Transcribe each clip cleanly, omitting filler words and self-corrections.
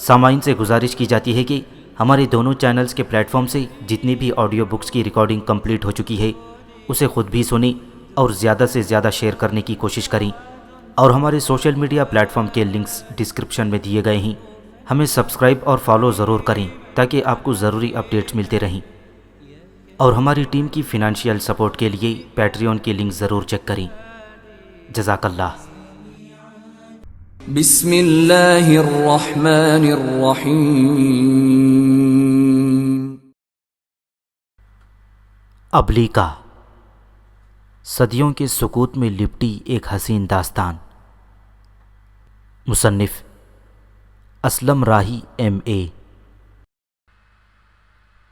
سامعین سے گزارش کی جاتی ہے کہ ہمارے دونوں چینلز کے پلیٹ فارم سے جتنی بھی آڈیو بکس کی ریکارڈنگ کمپلیٹ ہو چکی ہے اسے خود بھی سنیں اور زیادہ سے زیادہ شیئر کرنے کی کوشش کریں، اور ہمارے سوشل میڈیا پلیٹ فارم کے لنکس ڈسکرپشن میں دیے گئے ہیں۔ ہمیں سبسکرائب اور فالو ضرور کریں تاکہ آپ کو ضروری اپڈیٹس ملتے رہیں، اور ہماری ٹیم کی فنانشیل سپورٹ کے لیے پیٹریون کے لنک ضرور چیک کریں۔ جزاک اللہ۔ بسم اللہ الرحمن الرحیم۔ ابلیکا، صدیوں کے سکوت میں لپٹی ایک حسین داستان۔ مصنف اسلم راہی MA۔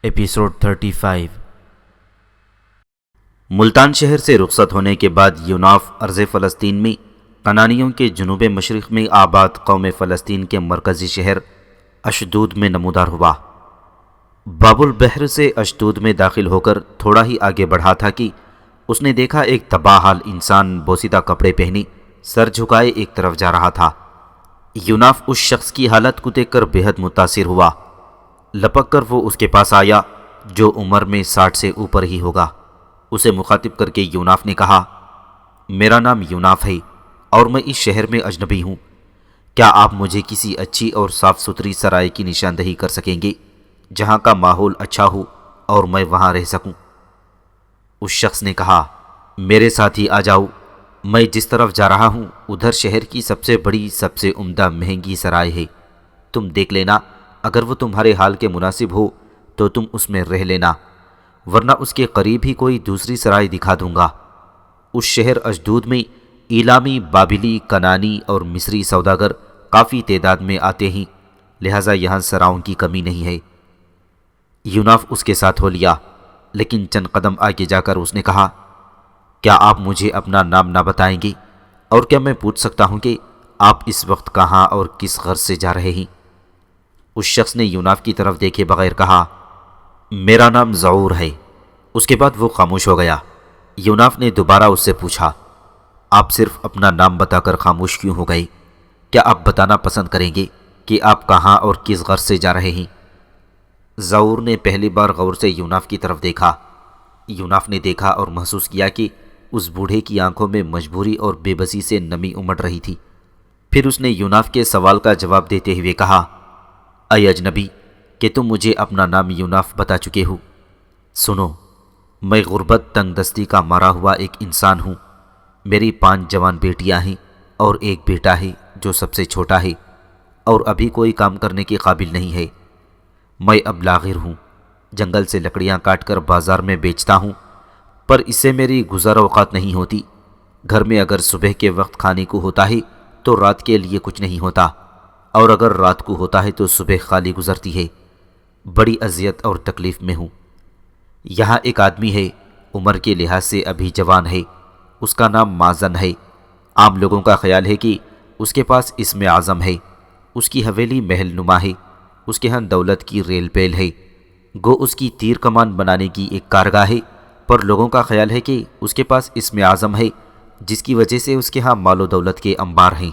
ایپیسوڈ 35۔ ملتان شہر سے رخصت ہونے کے بعد یوناف ارض فلسطین میں کنانیوں کے جنوب مشرق میں آباد قوم فلسطین کے مرکزی شہر اشدود میں نمودار ہوا۔ باب البحر سے اشدود میں داخل ہو کر تھوڑا ہی آگے بڑھا تھا کہ اس نے دیکھا ایک تباہ حال انسان بوسیدہ کپڑے پہنے سر جھکائے ایک طرف جا رہا تھا۔ یوناف اس شخص کی حالت کو دیکھ کر بے حد متاثر ہوا۔ لپک کر وہ اس کے پاس آیا جو عمر میں 60 سے اوپر ہی ہوگا۔ اسے مخاطب کر کے یوناف نے کہا، میرا نام یوناف ہے اور میں اس شہر میں اجنبی ہوں۔ کیا آپ مجھے کسی اچھی اور صاف ستھری سرائے کی نشاندہی کر سکیں گے جہاں کا ماحول اچھا ہو اور میں وہاں رہ سکوں؟ اس شخص نے کہا، میرے ساتھ ہی آ جاؤ، میں جس طرف جا رہا ہوں ادھر شہر کی سب سے بڑی سب سے عمدہ مہنگی سرائے ہے۔ تم دیکھ لینا، اگر وہ تمہارے حال کے مناسب ہو تو تم اس میں رہ لینا، ورنہ اس کے قریب ہی کوئی دوسری سرائے دکھا دوں گا۔ اس شہر اشدود میں ایلامی، بابلی، کنانی اور مصری سوداگر کافی تعداد میں آتے ہیں، لہٰذا یہاں سراؤں کی کمی نہیں ہے۔ یوناف اس کے ساتھ ہو لیا، لیکن چند قدم آگے جا کر اس نے کہا، کیا آپ مجھے اپنا نام نہ بتائیں گے، اور کیا میں پوچھ سکتا ہوں کہ آپ اس وقت کہاں اور کس غرض سے جا رہے ہیں؟ اس شخص نے یوناف کی طرف دیکھے بغیر کہا، میرا نام ظعور ہے۔ اس کے بعد وہ خاموش ہو گیا۔ یوناف نے دوبارہ اس سے پوچھا، آپ صرف اپنا نام بتا کر خاموش کیوں ہو گئے؟ کیا آپ بتانا پسند کریں گے کہ آپ کہاں اور کس غرض سے جا رہے ہیں؟ ظعور نے پہلی بار غور سے یوناف کی طرف دیکھا۔ یوناف نے دیکھا اور محسوس کیا کہ اس بوڑھے کی آنکھوں میں مجبوری اور بے بسی سے نمی امڑ رہی تھی۔ پھر اس نے یوناف کے سوال کا جواب دیتے ہوئے کہا، اے اجنبی، کہ تم مجھے اپنا نام یوناف بتا چکے ہو۔ سنو، میں غربت، تنگ دستی کا مارا ہوا ایک انسان ہوں۔ میری 5 جوان بیٹیاں ہیں اور ایک بیٹا ہے جو سب سے چھوٹا ہے اور ابھی کوئی کام کرنے کے قابل نہیں ہے۔ میں اب لاغر ہوں، جنگل سے لکڑیاں کاٹ کر بازار میں بیچتا ہوں، پر اس سے میری گزر اوقات نہیں ہوتی۔ گھر میں اگر صبح کے وقت کھانے کو ہوتا ہے تو رات کے لیے کچھ نہیں ہوتا، اور اگر رات کو ہوتا ہے تو صبح خالی گزرتی ہے۔ بڑی اذیت اور تکلیف میں ہوں۔ یہاں ایک آدمی ہے، عمر کے لحاظ سے ابھی جوان ہے، اس کا نام مازن ہے۔ عام لوگوں کا خیال ہے کہ اس کے پاس اسم اعظم ہے، اس کی حویلی محل نما ہے، اس کے ہاں دولت کی ریل پیل ہے، گو اس کی تیر کمان بنانے کی ایک کارگاہ ہے، پر لوگوں کا خیال ہے کہ اس کے پاس اسم اعظم ہے جس کی وجہ سے اس کے ہاں مال و دولت کے انبار ہیں۔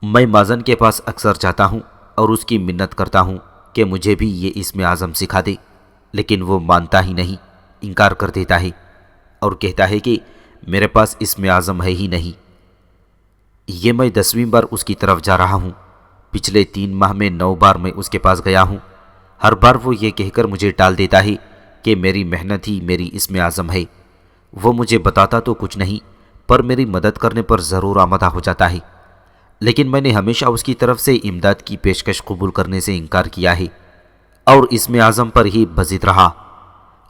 میں مازن کے پاس اکثر جاتا ہوں اور اس کی منت کرتا ہوں کہ مجھے بھی یہ اسم اعظم سکھا دے، لیکن وہ مانتا ہی نہیں، انکار کر دیتا ہے اور کہتا ہے کہ میرے پاس اسم اعظم ہے ہی نہیں۔ یہ میں 10ویں بار اس کی طرف جا رہا ہوں۔ پچھلے 3 ماہ میں 9 بار میں اس کے پاس گیا ہوں۔ ہر بار وہ یہ کہہ کر مجھے ٹال دیتا ہے کہ میری محنت ہی میری اسم اعظم ہے۔ وہ مجھے بتاتا تو کچھ نہیں، پر میری مدد کرنے پر ضرور آمادہ ہو جاتا ہے، لیکن میں نے ہمیشہ اس کی طرف سے امداد کی پیشکش قبول کرنے سے انکار کیا ہے اور اسم اعظم پر ہی بضد رہا۔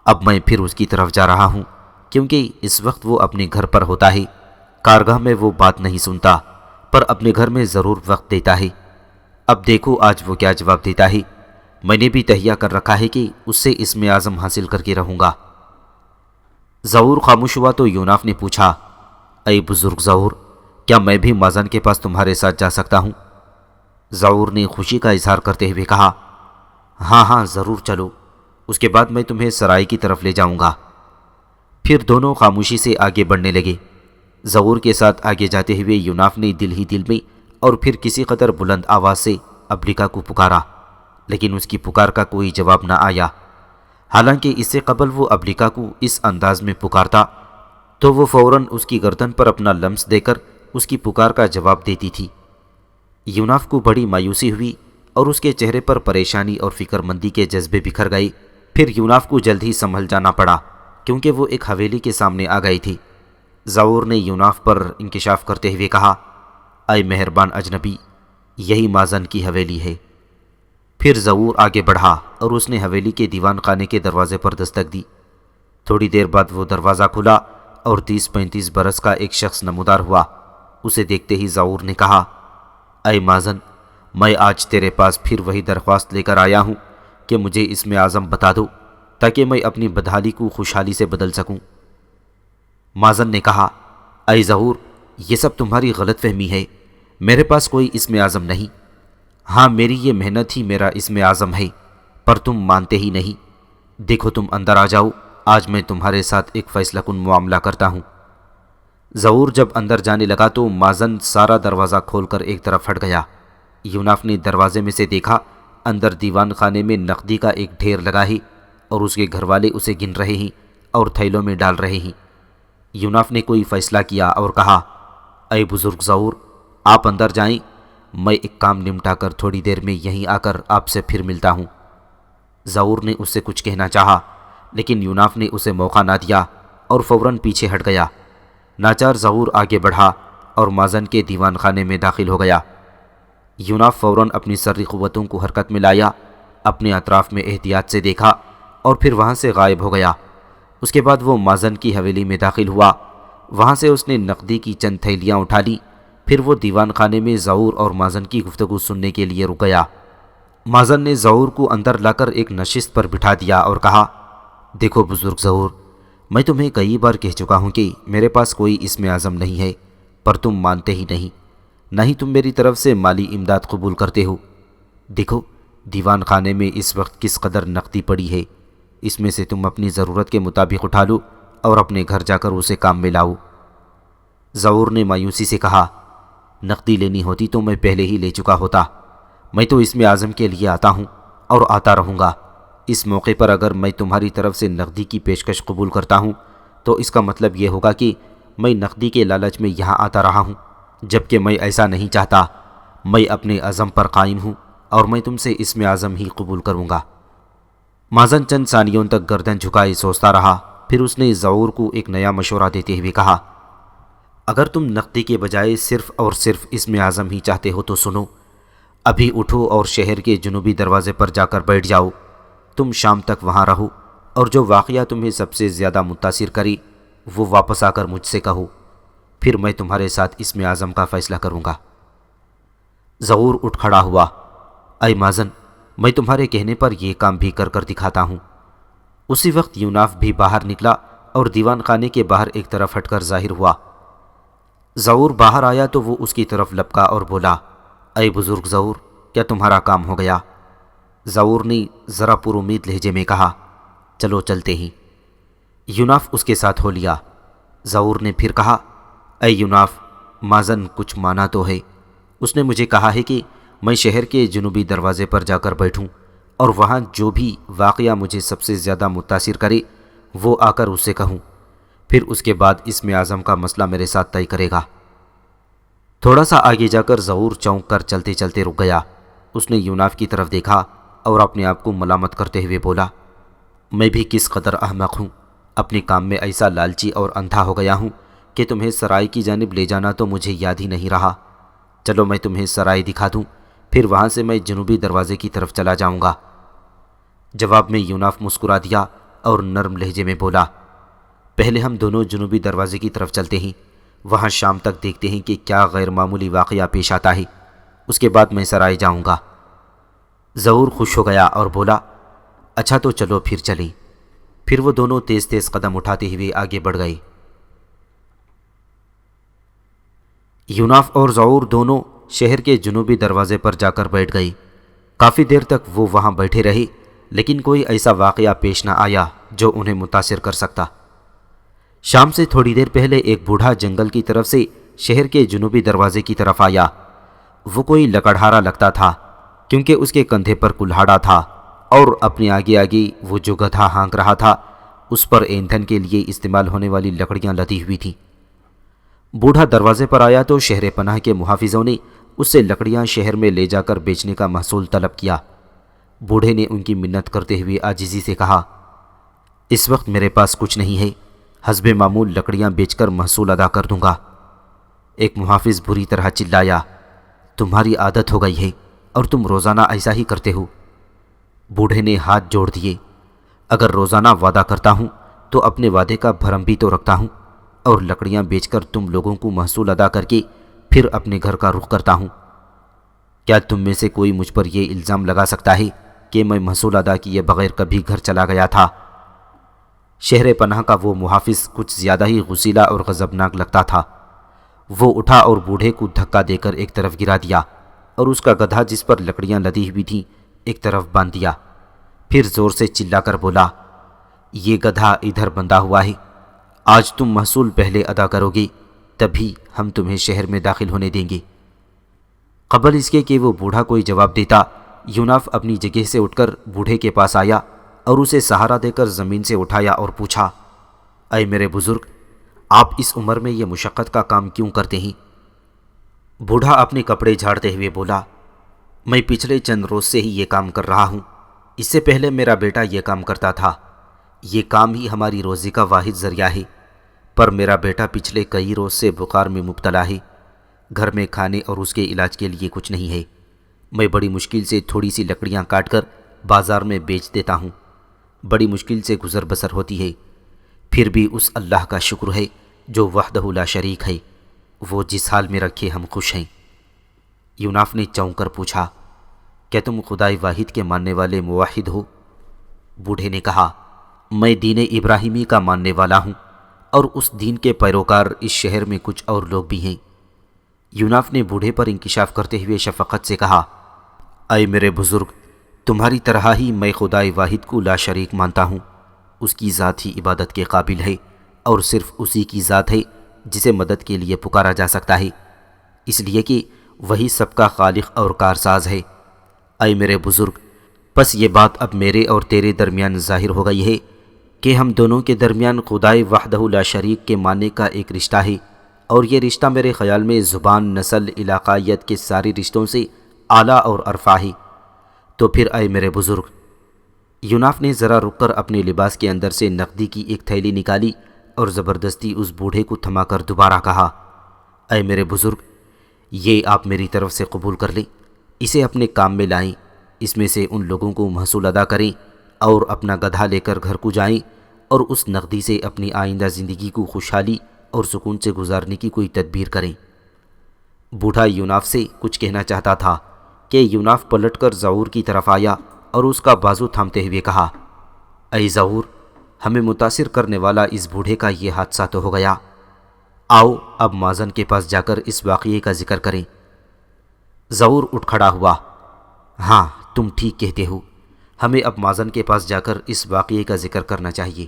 اب میں پھر اس کی طرف جا رہا ہوں کیونکہ اس وقت وہ اپنے گھر پر ہوتا ہے۔ کارگاہ میں وہ بات نہیں سنتا، پر اپنے گھر میں ضرور وقت دیتا ہے۔ اب دیکھو آج وہ کیا جواب دیتا ہے۔ میں نے بھی تہیہ کر رکھا ہے کہ اس سے اسم اعظم حاصل کر کے رہوں گا۔ ظعور خاموش ہوا تو یوناف نے پوچھا، اے بزرگ ظعور، کیا میں بھی مازن کے پاس تمہارے ساتھ جا سکتا ہوں؟ ظعور نے خوشی کا اظہار کرتے ہوئے کہا، ہاں ہاں ضرور چلو، اس کے بعد میں تمہیں سرائے کی طرف لے جاؤں گا۔ پھر دونوں خاموشی سے آگے بڑھنے لگے۔ ظعور کے ساتھ آگے جاتے ہوئے یوناف نے دل ہی دل میں اور پھر کسی قدر بلند آواز سے ابلیکا کو پکارا، لیکن اس کی پکار کا کوئی جواب نہ آیا۔ حالانکہ اس سے قبل وہ ابلیکا کو اس انداز میں پکارتا تو وہ فوراً اس کی گردن پر اپنا لمس دے کر اس کی پکار کا جواب دیتی تھی۔ یوناف کو بڑی مایوسی ہوئی اور اس کے چہرے پر پریشانی اور فکر مندی کے جذبے بکھر گئے۔ پھر یوناف کو جلد ہی سنبھل جانا پڑا، کیونکہ وہ ایک حویلی کے سامنے آ گئی تھی۔ ظہور نے یوناف پر انکشاف کرتے ہوئے کہا، اے مہربان اجنبی، یہی مازن کی حویلی ہے۔ پھر ظہور آگے بڑھا اور اس نے حویلی کے دیوان خانے کے دروازے پر دستک دی۔ تھوڑی دیر بعد وہ دروازہ کھلا اور 30-35 برس کا ایک شخص نمودار ہوا۔ اسے دیکھتے ہی ظہور نے کہا، اے مازن، میں آج تیرے پاس پھر وہی درخواست لے کر آیا ہوں کہ مجھے اسم اعظم بتا دو تاکہ میں اپنی بدحالی کو خوشحالی سے بدل سکوں۔ مازن نے کہا، اے ظہور، یہ سب تمہاری غلط فہمی ہے، میرے پاس کوئی اسم اعظم نہیں۔ ہاں، میری یہ محنت ہی میرا اسم اعظم ہے، پر تم مانتے ہی نہیں۔ دیکھو، تم اندر آ جاؤ، آج میں تمہارے ساتھ ایک فیصلہ کن معاملہ کرتا ہوں۔ ظہور جب اندر جانے لگا تو مازن سارا دروازہ کھول کر ایک طرف ہٹ گیا۔ یوناف نے دروازے میں سے دیکھا، اندر دیوان خانے میں نقدی کا ایک ڈھیر لگا ہے اور اس کے گھر والے اسے گن رہے ہیں اور تھیلوں میں ڈال رہے ہیں۔ یوناف نے کوئی فیصلہ کیا اور کہا، اے بزرگ ظہور، آپ اندر جائیں، میں ایک کام نمٹا کر تھوڑی دیر میں یہیں آ کر آپ سے پھر ملتا ہوں۔ ظہور نے اس سے کچھ کہنا چاہا، لیکن یوناف نے اسے موقع نہ دیا اور فوراً پیچھے ہٹ گیا۔ ناچار ظہور آگے بڑھا اور مازن کے دیوان خانے میں داخل ہو گیا۔ یوناف فوراً اپنی سری قوتوں کو حرکت میں لایا، اپنے اطراف میں احتیاط سے دیکھا اور پھر وہاں سے غائب ہو گیا۔ اس کے بعد وہ مازن کی حویلی میں داخل ہوا۔ وہاں سے اس نے نقدی کی چند تھیلیاں اٹھا لی۔ پھر وہ دیوان خانے میں ظہور اور مازن کی گفتگو سننے کے لیے رک گیا۔ مازن نے ظہور کو اندر لا کر ایک نشست پر بٹھا دیا اور کہا، دیکھو بزرگ ظہور، میں تمہیں کئی بار کہہ چکا ہوں کہ میرے پاس کوئی اسم اعظم نہیں ہے، پر تم مانتے ہی نہیں، نہ ہی تم میری طرف سے مالی امداد قبول کرتے ہو۔ دیکھو، دیوان خانے میں اس وقت کس قدر نقدی پڑی ہے، اس میں سے تم اپنی ضرورت کے مطابق اٹھا لو اور اپنے گھر جا کر اسے کام میں لاؤ۔ ظہور نے مایوسی سے کہا، نقدی لینی ہوتی تو میں پہلے ہی لے چکا ہوتا۔ میں تو اسم اعظم کے لیے آتا ہوں اور آتا رہوں گا۔ اس موقع پر اگر میں تمہاری طرف سے نقدی کی پیشکش قبول کرتا ہوں تو اس کا مطلب یہ ہوگا کہ میں نقدی کے لالچ میں یہاں آتا رہا ہوں، جبکہ میں ایسا نہیں چاہتا۔ میں اپنے عزم پر قائم ہوں اور میں تم سے اسم اعظم ہی قبول کروں گا۔ مازن چند ثانیوں تک گردن جھکائے سوچتا رہا، پھر اس نے ظہور کو ایک نیا مشورہ دیتے ہوئے کہا، اگر تم نقدی کے بجائے صرف اور صرف اسم اعظم ہی چاہتے ہو تو سنو، ابھی اٹھو اور شہر کے جنوبی دروازے پر جا کر بیٹھ جاؤ۔ تم شام تک وہاں رہو اور جو واقعہ تمہیں سب سے زیادہ متاثر کری وہ واپس آ کر مجھ سے کہو، پھر میں تمہارے ساتھ اسم اعظم کا فیصلہ کروں گا۔ ظہور اٹھ کھڑا ہوا، اے مازن، میں تمہارے کہنے پر یہ کام بھی کر کر دکھاتا ہوں۔ اسی وقت یوناف بھی باہر نکلا اور دیوان خانے کے باہر ایک طرف ہٹ کر ظاہر ہوا۔ ظہور باہر آیا تو وہ اس کی طرف لپکا اور بولا، اے بزرگ ظہور، کیا تمہارا کام ہو گیا؟ ظہور نے ذرا پر امید لہجے میں کہا، چلو چلتے ہیں۔ یوناف اس کے ساتھ ہو لیا۔ ظہور نے پھر کہا، اے یوناف، مازن کچھ مانا تو ہے، اس نے مجھے کہا ہے کہ میں شہر کے جنوبی دروازے پر جا کر بیٹھوں اور وہاں جو بھی واقعہ مجھے سب سے زیادہ متاثر کرے وہ آ کر اسے کہوں، پھر اس کے بعد اسم اعظم کا مسئلہ میرے ساتھ طے کرے گا۔ تھوڑا سا آگے جا کر ظہور چونک کر چلتے چلتے رک گیا۔ اس نے یوناف کی طرف دیکھا اور اپنے آپ کو ملامت کرتے ہوئے بولا، میں بھی کس قدر احمق ہوں، اپنے کام میں ایسا لالچی اور اندھا ہو گیا ہوں کہ تمہیں سرائے کی جانب لے جانا تو مجھے یاد ہی نہیں رہا۔ چلو میں تمہیں سرائے دکھا دوں، پھر وہاں سے میں جنوبی دروازے کی طرف چلا جاؤں گا۔ جواب میں یوناف مسکرا دیا اور نرم لہجے میں بولا، پہلے ہم دونوں جنوبی دروازے کی طرف چلتے ہیں، وہاں شام تک دیکھتے ہیں کہ کیا غیر معمولی واقعہ پیش آتا ہے، اس کے بعد میں سرائے جاؤں گا۔ ظہور خوش ہو گیا اور بولا، اچھا تو چلو پھر چلیں۔ پھر وہ دونوں تیز تیز قدم اٹھاتے ہوئے آگے بڑھ گئے۔ یوناف اور ظہور دونوں شہر کے جنوبی دروازے پر جا کر بیٹھ گئے۔ کافی دیر تک وہ وہاں بیٹھے رہے، لیکن کوئی ایسا واقعہ پیش نہ آیا جو انہیں متاثر کر سکتا۔ شام سے تھوڑی دیر پہلے ایک بوڑھا جنگل کی طرف سے شہر کے جنوبی دروازے کی طرف آیا۔ وہ کوئی لکڑہارا لگتا تھا، کیونکہ اس کے کندھے پر کلہاڑا تھا اور اپنے آگے آگے وہ جو گدھا ہانک رہا تھا اس پر ایندھن کے لیے استعمال ہونے والی لکڑیاں لدی ہوئی تھیں۔ بوڑھا دروازے پر آیا تو شہر پناہ کے محافظوں نے اس سے لکڑیاں شہر میں لے جا کر بیچنے کا محصول طلب کیا۔ بوڑھے نے ان کی منت کرتے ہوئے عاجزی سے کہا، اس وقت میرے پاس کچھ نہیں ہے، حسب معمول لکڑیاں بیچ کر محصول ادا کر دوں گا۔ ایک محافظ بری طرح چلایا، تمہاری عادت ہو گئی ہے اور تم روزانہ ایسا ہی کرتے ہو۔ بوڑھے نے ہاتھ جوڑ دیے، اگر روزانہ وعدہ کرتا ہوں تو اپنے وعدے کا بھرم بھی تو رکھتا ہوں، اور لکڑیاں بیچ کر تم لوگوں کو محصول ادا کر کے پھر اپنے گھر کا رخ کرتا ہوں۔ کیا تم میں سے کوئی مجھ پر یہ الزام لگا سکتا ہے کہ میں محصول ادا کیے بغیر کبھی گھر چلا گیا تھا؟ شہر پناہ کا وہ محافظ کچھ زیادہ ہی غصیلا اور غضبناک لگتا تھا۔ وہ اٹھا اور بوڑھے کو دھکا دے کر ایک طرف گرا دیا اور اس کا گدھا جس پر لکڑیاں لدی ہوئی تھیں ایک طرف باندھ دیا۔ پھر زور سے چلا کر بولا، یہ گدھا ادھر بندھا ہوا ہے، آج تم محصول پہلے ادا کرو گے تبھی ہم تمہیں شہر میں داخل ہونے دیں گے۔ قبل اس کے کہ وہ بوڑھا کوئی جواب دیتا، یوناف اپنی جگہ سے اٹھ کر بوڑھے کے پاس آیا اور اسے سہارا دے کر زمین سے اٹھایا اور پوچھا، اے میرے بزرگ، آپ اس عمر میں یہ مشقت کا کام کیوں کرتے ہیں؟ بوڑھا اپنے کپڑے جھاڑتے ہوئے بولا، میں پچھلے چند روز سے ہی یہ کام کر رہا ہوں، اس سے پہلے میرا بیٹا یہ کام کرتا تھا، یہ کام ہی ہماری روزی کا واحد ذریعہ ہے، پر میرا بیٹا پچھلے کئی روز سے بخار میں مبتلا ہے، گھر میں کھانے اور اس کے علاج کے لیے کچھ نہیں ہے، میں بڑی مشکل سے تھوڑی سی لکڑیاں کاٹ کر بازار میں بیچ دیتا ہوں، بڑی مشکل سے گزر بسر ہوتی ہے، پھر بھی اس اللہ کا شکر ہے جو وحدہ لا شریک ہے، وہ جس حال میں رکھے ہم خوش ہیں۔ یوناف نے چونک کر پوچھا، کیا تم خدائے واحد کے ماننے والے موحد ہو؟ بوڑھے نے کہا، میں دین ابراہیمی کا ماننے والا ہوں، اور اس دین کے پیروکار اس شہر میں کچھ اور لوگ بھی ہیں۔ یوناف نے بوڑھے پر انکشاف کرتے ہوئے شفقت سے کہا، اے میرے بزرگ، تمہاری طرح ہی میں خدائے واحد کو لا شریک مانتا ہوں، اس کی ذات ہی عبادت کے قابل ہے، اور صرف اسی کی ذات ہے جسے مدد کے لیے پکارا جا سکتا ہے، اس لیے کہ وہی سب کا خالق اور کارساز ہے۔ اے میرے بزرگ، پس یہ بات اب میرے اور تیرے درمیان ظاہر ہو گئی ہے کہ ہم دونوں کے درمیان خدائے وحدہ لا شریک کے ماننے کا ایک رشتہ ہے، اور یہ رشتہ میرے خیال میں زبان، نسل، علاقائیت کے سارے رشتوں سے اعلیٰ اور ارفع ہے۔ تو پھر اے میرے بزرگ، یوناف نے ذرا رک کر اپنے لباس کے اندر سے نقدی کی ایک تھیلی نکالی اور زبردستی اس بوڑھے کو تھما کر دوبارہ کہا، اے میرے بزرگ، یہ آپ میری طرف سے قبول کر لیں، اسے اپنے کام میں لائیں، اس میں سے ان لوگوں کو محصول ادا کریں اور اپنا گدھا لے کر گھر کو جائیں، اور اس نقدی سے اپنی آئندہ زندگی کو خوشحالی اور سکون سے گزارنے کی کوئی تدبیر کریں۔ بوڑھا یوناف سے کچھ کہنا چاہتا تھا کہ یوناف پلٹ کر ظہور کی طرف آیا اور اس کا بازو تھامتے ہوئے کہا، اے ظہور، ہمیں متاثر کرنے والا اس بوڑھے کا یہ حادثہ تو ہو گیا، آؤ اب مازن کے پاس جا کر اس واقعے کا ذکر کریں۔ ظہور اٹھ کھڑا ہوا، ہاں تم ٹھیک کہتے ہو، ہمیں اب مازن کے پاس جا کر اس واقعے کا ذکر کرنا چاہیے۔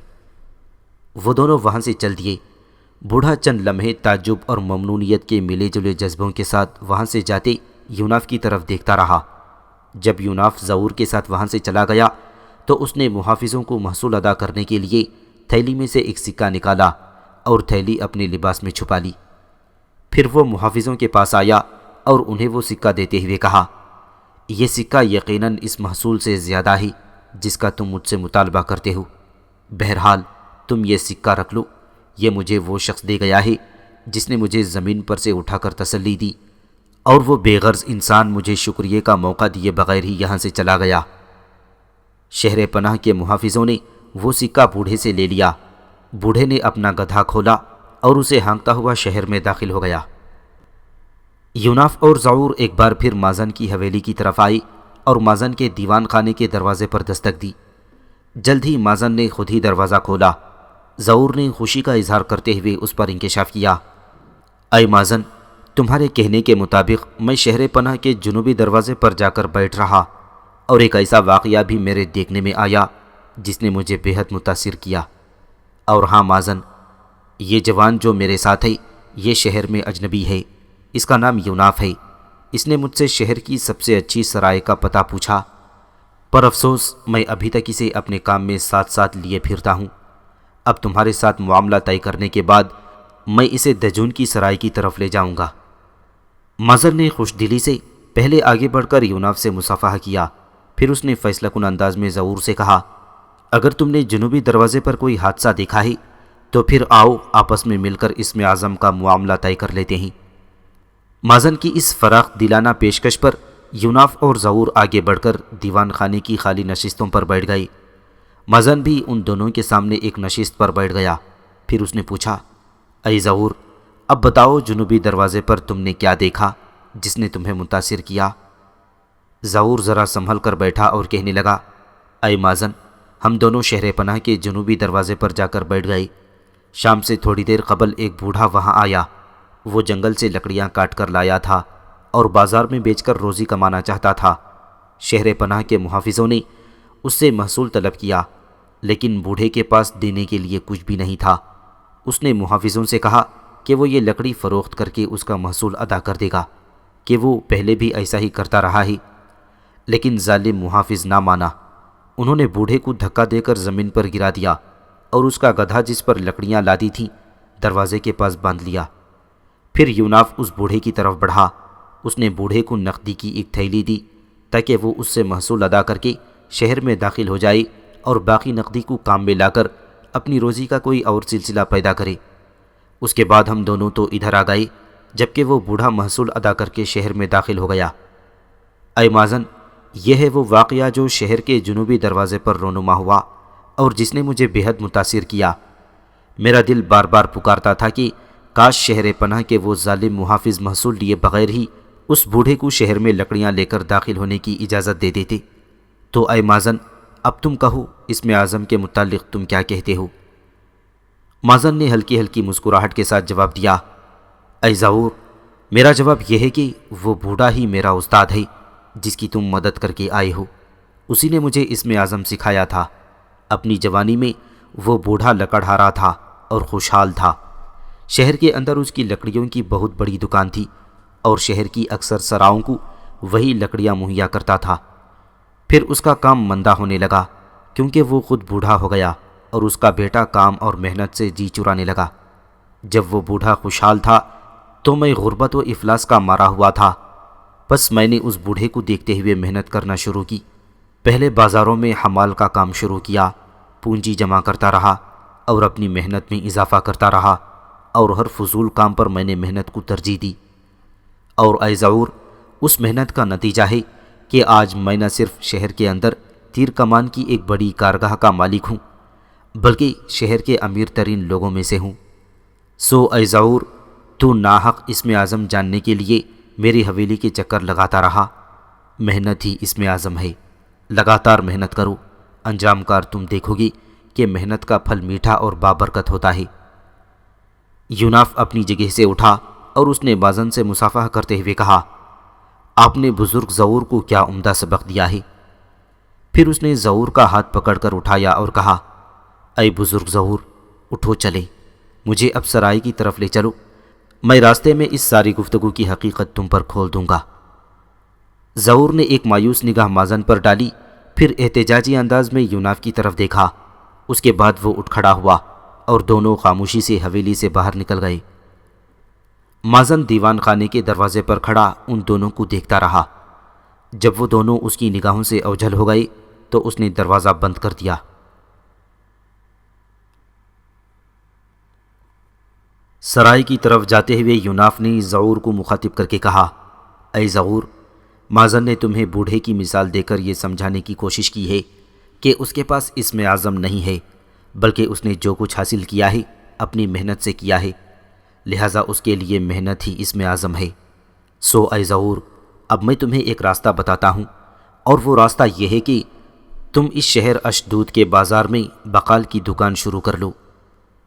وہ دونوں وہاں سے چل دیے۔ بوڑھا چند لمحے تعجب اور ممنونیت کے ملے جلے جذبوں کے ساتھ وہاں سے جاتے یوناف کی طرف دیکھتا رہا۔ جب یوناف ظہور کے ساتھ وہاں سے چلا گیا تو اس نے محافظوں کو محصول ادا کرنے کے لیے تھیلی میں سے ایک سکہ نکالا اور تھیلی اپنے لباس میں چھپا لی۔ پھر وہ محافظوں کے پاس آیا اور انہیں وہ سکہ دیتے ہوئے کہا، یہ سکہ یقیناً اس محصول سے زیادہ ہے جس کا تم مجھ سے مطالبہ کرتے ہو، بہرحال تم یہ سکہ رکھ لو، یہ مجھے وہ شخص دے گیا ہے جس نے مجھے زمین پر سے اٹھا کر تسلی دی، اور وہ بے غرض انسان مجھے شکریہ کا موقع دیے بغیر ہی یہاں سے چلا گیا۔ شہر پناہ کے محافظوں نے وہ سکہ بوڑھے سے لے لیا۔ بوڑھے نے اپنا گدھا کھولا اور اسے ہانکتا ہوا شہر میں داخل ہو گیا۔ یوناف اور ظہور ایک بار پھر مازن کی حویلی کی طرف آئی اور مازن کے دیوان خانے کے دروازے پر دستک دی۔ جلد ہی مازن نے خود ہی دروازہ کھولا۔ ظہور نے خوشی کا اظہار کرتے ہوئے اس پر انکشاف کیا، اے مازن، تمہارے کہنے کے مطابق میں شہر پناہ کے جنوبی دروازے پر جا کر بیٹھ رہا اور ایک ایسا واقعہ بھی میرے دیکھنے میں آیا جس نے مجھے بے حد متاثر کیا۔ اور ہاں مازن، یہ جوان جو میرے ساتھ ہے یہ شہر میں اجنبی ہے، اس کا نام یوناف ہے، اس نے مجھ سے شہر کی سب سے اچھی سرائے کا پتہ پوچھا، پر افسوس میں ابھی تک اسے اپنے کام میں ساتھ ساتھ لیے پھرتا ہوں۔ اب تمہارے ساتھ معاملہ طے کرنے کے بعد میں اسے دجون کی سرائے کی طرف لے جاؤں گا۔ مازن نے خوش دلی سے پہلے آگے بڑھ کر یوناف سے مصافحہ کیا، پھر اس نے فیصلہ کن انداز میں ظہور سے کہا، اگر تم نے جنوبی دروازے پر کوئی حادثہ دیکھا ہے تو پھر آؤ آپس میں مل کر اسم اعظم کا معاملہ طے کر لیتے ہیں۔ مازن کی اس فراخ دلانہ پیشکش پر یوناف اور ظہور آگے بڑھ کر دیوان خانے کی خالی نشستوں پر بیٹھ گئے۔ مازن بھی ان دونوں کے سامنے ایک نشست پر بیٹھ گیا۔ پھر اس نے پوچھا، اے ظہور، اب بتاؤ جنوبی دروازے پر تم نے کیا دیکھا جس نے تمہیں متاثر کیا؟ ظہور ذرا سنبھل کر بیٹھا اور کہنے لگا، اے مازن، ہم دونوں شہر پناہ کے جنوبی دروازے پر جا کر بیٹھ گئے۔ شام سے تھوڑی دیر قبل ایک بوڑھا وہاں آیا۔ وہ جنگل سے لکڑیاں کاٹ کر لایا تھا اور بازار میں بیچ کر روزی کمانا چاہتا تھا۔ شہر پناہ کے محافظوں نے اس سے محصول طلب کیا، لیکن بوڑھے کے پاس دینے کے لیے کچھ بھی نہیں تھا۔ اس نے محافظوں سے کہا کہ وہ یہ لکڑی فروخت کر کے اس کا محصول ادا کر دے گا، کہ وہ پہلے بھی ایسا ہی کرتا رہا ہے، لیکن ظالم محافظ نہ مانا۔ انہوں نے بوڑھے کو دھکا دے کر زمین پر گرا دیا اور اس کا گدھا جس پر لکڑیاں لادی تھیں دروازے کے پاس باندھ لیا۔ پھر یوناف اس بوڑھے کی طرف بڑھا۔ اس نے بوڑھے کو نقدی کی ایک تھیلی دی تاکہ وہ اس سے محصول ادا کر کے شہر میں داخل ہو جائے اور باقی نقدی کو کام میں لا کر اپنی روزی کا کوئی اور سلسلہ پیدا کرے۔ اس کے بعد ہم دونوں تو ادھر آ گئے جبکہ وہ بوڑھا محصول ادا کر کے شہر میں داخل ہو گیا۔ اے مازن، یہ ہے وہ واقعہ جو شہر کے جنوبی دروازے پر رونما ہوا اور جس نے مجھے بے حد متاثر کیا۔ میرا دل بار بار پکارتا تھا کہ کاش شہر پناہ کے وہ ظالم محافظ محصول لیے بغیر ہی اس بوڑھے کو شہر میں لکڑیاں لے کر داخل ہونے کی اجازت دے دیتے۔ تو اے مازن، اب تم کہو اسم اعظم کے متعلق تم کیا کہتے ہو؟ مازن نے ہلکی ہلکی مسکراہٹ کے ساتھ جواب دیا، اے ظہور، میرا جواب یہ ہے کہ وہ بوڑھا ہی میرا استاد ہے جس کی تم مدد کر کے آئے ہو۔ اسی نے مجھے اسم اعظم سکھایا تھا۔ اپنی جوانی میں وہ بوڑھا لکڑہارا تھا اور خوشحال تھا۔ شہر کے اندر اس کی لکڑیوں کی بہت بڑی دکان تھی اور شہر کی اکثر سراؤں کو وہی لکڑیاں مہیا کرتا تھا۔ پھر اس کا کام مندہ ہونے لگا کیونکہ وہ خود بوڑھا ہو گیا اور اس کا بیٹا کام اور محنت سے جی چرانے لگا۔ جب وہ بوڑھا خوشحال تھا تو میں غربت و افلاس کا مارا ہوا تھا۔ بس میں نے اس بوڑھے کو دیکھتے ہوئے محنت کرنا شروع کی۔ پہلے بازاروں میں حمال کا کام شروع کیا، پونجی جمع کرتا رہا اور اپنی محنت میں اضافہ کرتا رہا، اور ہر فضول کام پر میں نے محنت کو ترجیح دی۔ اور اے ظہور، اس محنت کا نتیجہ ہے کہ آج میں نہ صرف شہر کے اندر تیر کمان کی ایک بڑی کارگاہ کا مالک ہوں بلکہ شہر کے امیر ترین لوگوں میں سے ہوں۔ سو اے ظہور، تو ناحق اسم اعظم جاننے کے لیے میری حویلی کے چکر لگاتا رہا۔ محنت ہی اسم اعظم ہے، لگاتار محنت کرو، انجام کار تم دیکھو گی کہ محنت کا پھل میٹھا اور بابرکت ہوتا ہے۔ یوناف اپنی جگہ سے اٹھا اور اس نے مازن سے مصافحہ کرتے ہوئے کہا، آپ نے بزرگ ظہور کو کیا عمدہ سبق دیا ہے؟ پھر اس نے ظہور کا ہاتھ پکڑ کر اٹھایا اور کہا، اے بزرگ ظہور، اٹھو چلے، مجھے اب سرائے کی طرف لے چلو، میں راستے میں اس ساری گفتگو کی حقیقت تم پر کھول دوں گا۔ ظہور نے ایک مایوس نگاہ مازن پر ڈالی، پھر احتجاجی انداز میں یوناف کی طرف دیکھا۔ اس کے بعد وہ اٹھ کھڑا ہوا اور دونوں خاموشی سے حویلی سے باہر نکل گئے۔ مازن دیوان خانے کے دروازے پر کھڑا ان دونوں کو دیکھتا رہا۔ جب وہ دونوں اس کی نگاہوں سے اوجھل ہو گئے تو اس نے دروازہ بند کر دیا۔ سرائے کی طرف جاتے ہوئے یوناف نے ظہور کو مخاطب کر کے کہا، اے ظہور، مازن نے تمہیں بوڑھے کی مثال دے کر یہ سمجھانے کی کوشش کی ہے کہ اس کے پاس اسم اعظم نہیں ہے، بلکہ اس نے جو کچھ حاصل کیا ہے اپنی محنت سے کیا ہے، لہٰذا اس کے لیے محنت ہی اسم اعظم ہے۔ سو اے ظہور، اب میں تمہیں ایک راستہ بتاتا ہوں، اور وہ راستہ یہ ہے کہ تم اس شہر اشدود کے بازار میں بقال کی دکان شروع کر لو۔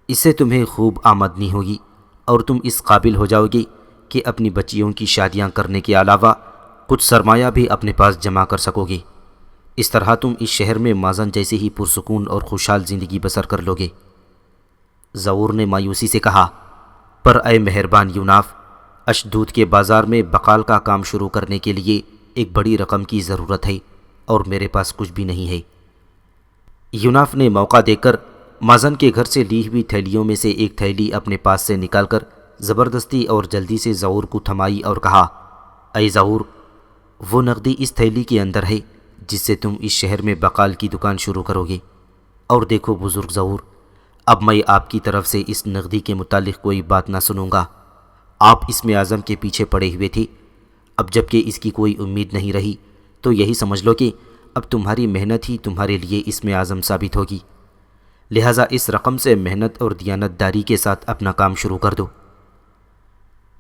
اس سے تمہیں خوب آمدنی ہوگی اور تم اس قابل ہو جاؤ گی کہ اپنی بچیوں کی شادیاں کرنے کے علاوہ کچھ سرمایہ بھی اپنے پاس جمع کر سکو گے۔ اس طرح تم اس شہر میں مازن جیسے ہی پرسکون اور خوشحال زندگی بسر کر لو گے۔ ظہور نے مایوسی سے کہا، پر اے مہربان یوناف، اشدود کے بازار میں بقال کا کام شروع کرنے کے لیے ایک بڑی رقم کی ضرورت ہے اور میرے پاس کچھ بھی نہیں ہے۔ یوناف نے موقع دے کر مازن کے گھر سے لی ہوئی تھیلیوں میں سے ایک تھیلی اپنے پاس سے نکال کر زبردستی اور جلدی سے ظہور کو تھمائی اور کہا، اے ظہور، وہ نقدی اس تھیلی کے اندر ہے جس سے تم اس شہر میں بقال کی دکان شروع کرو گے۔ اور دیکھو بزرگ ظہور، اب میں آپ کی طرف سے اس نقدی کے متعلق کوئی بات نہ سنوں گا۔ آپ اسم اعظم کے پیچھے پڑے ہوئے تھے، اب جب کہ اس کی کوئی امید نہیں رہی تو یہی سمجھ لو کہ اب تمہاری محنت ہی تمہارے لیے اسم اعظم ثابت ہوگی، لہٰذا اس رقم سے محنت اور دیانت داری کے ساتھ اپنا کام شروع کر دو۔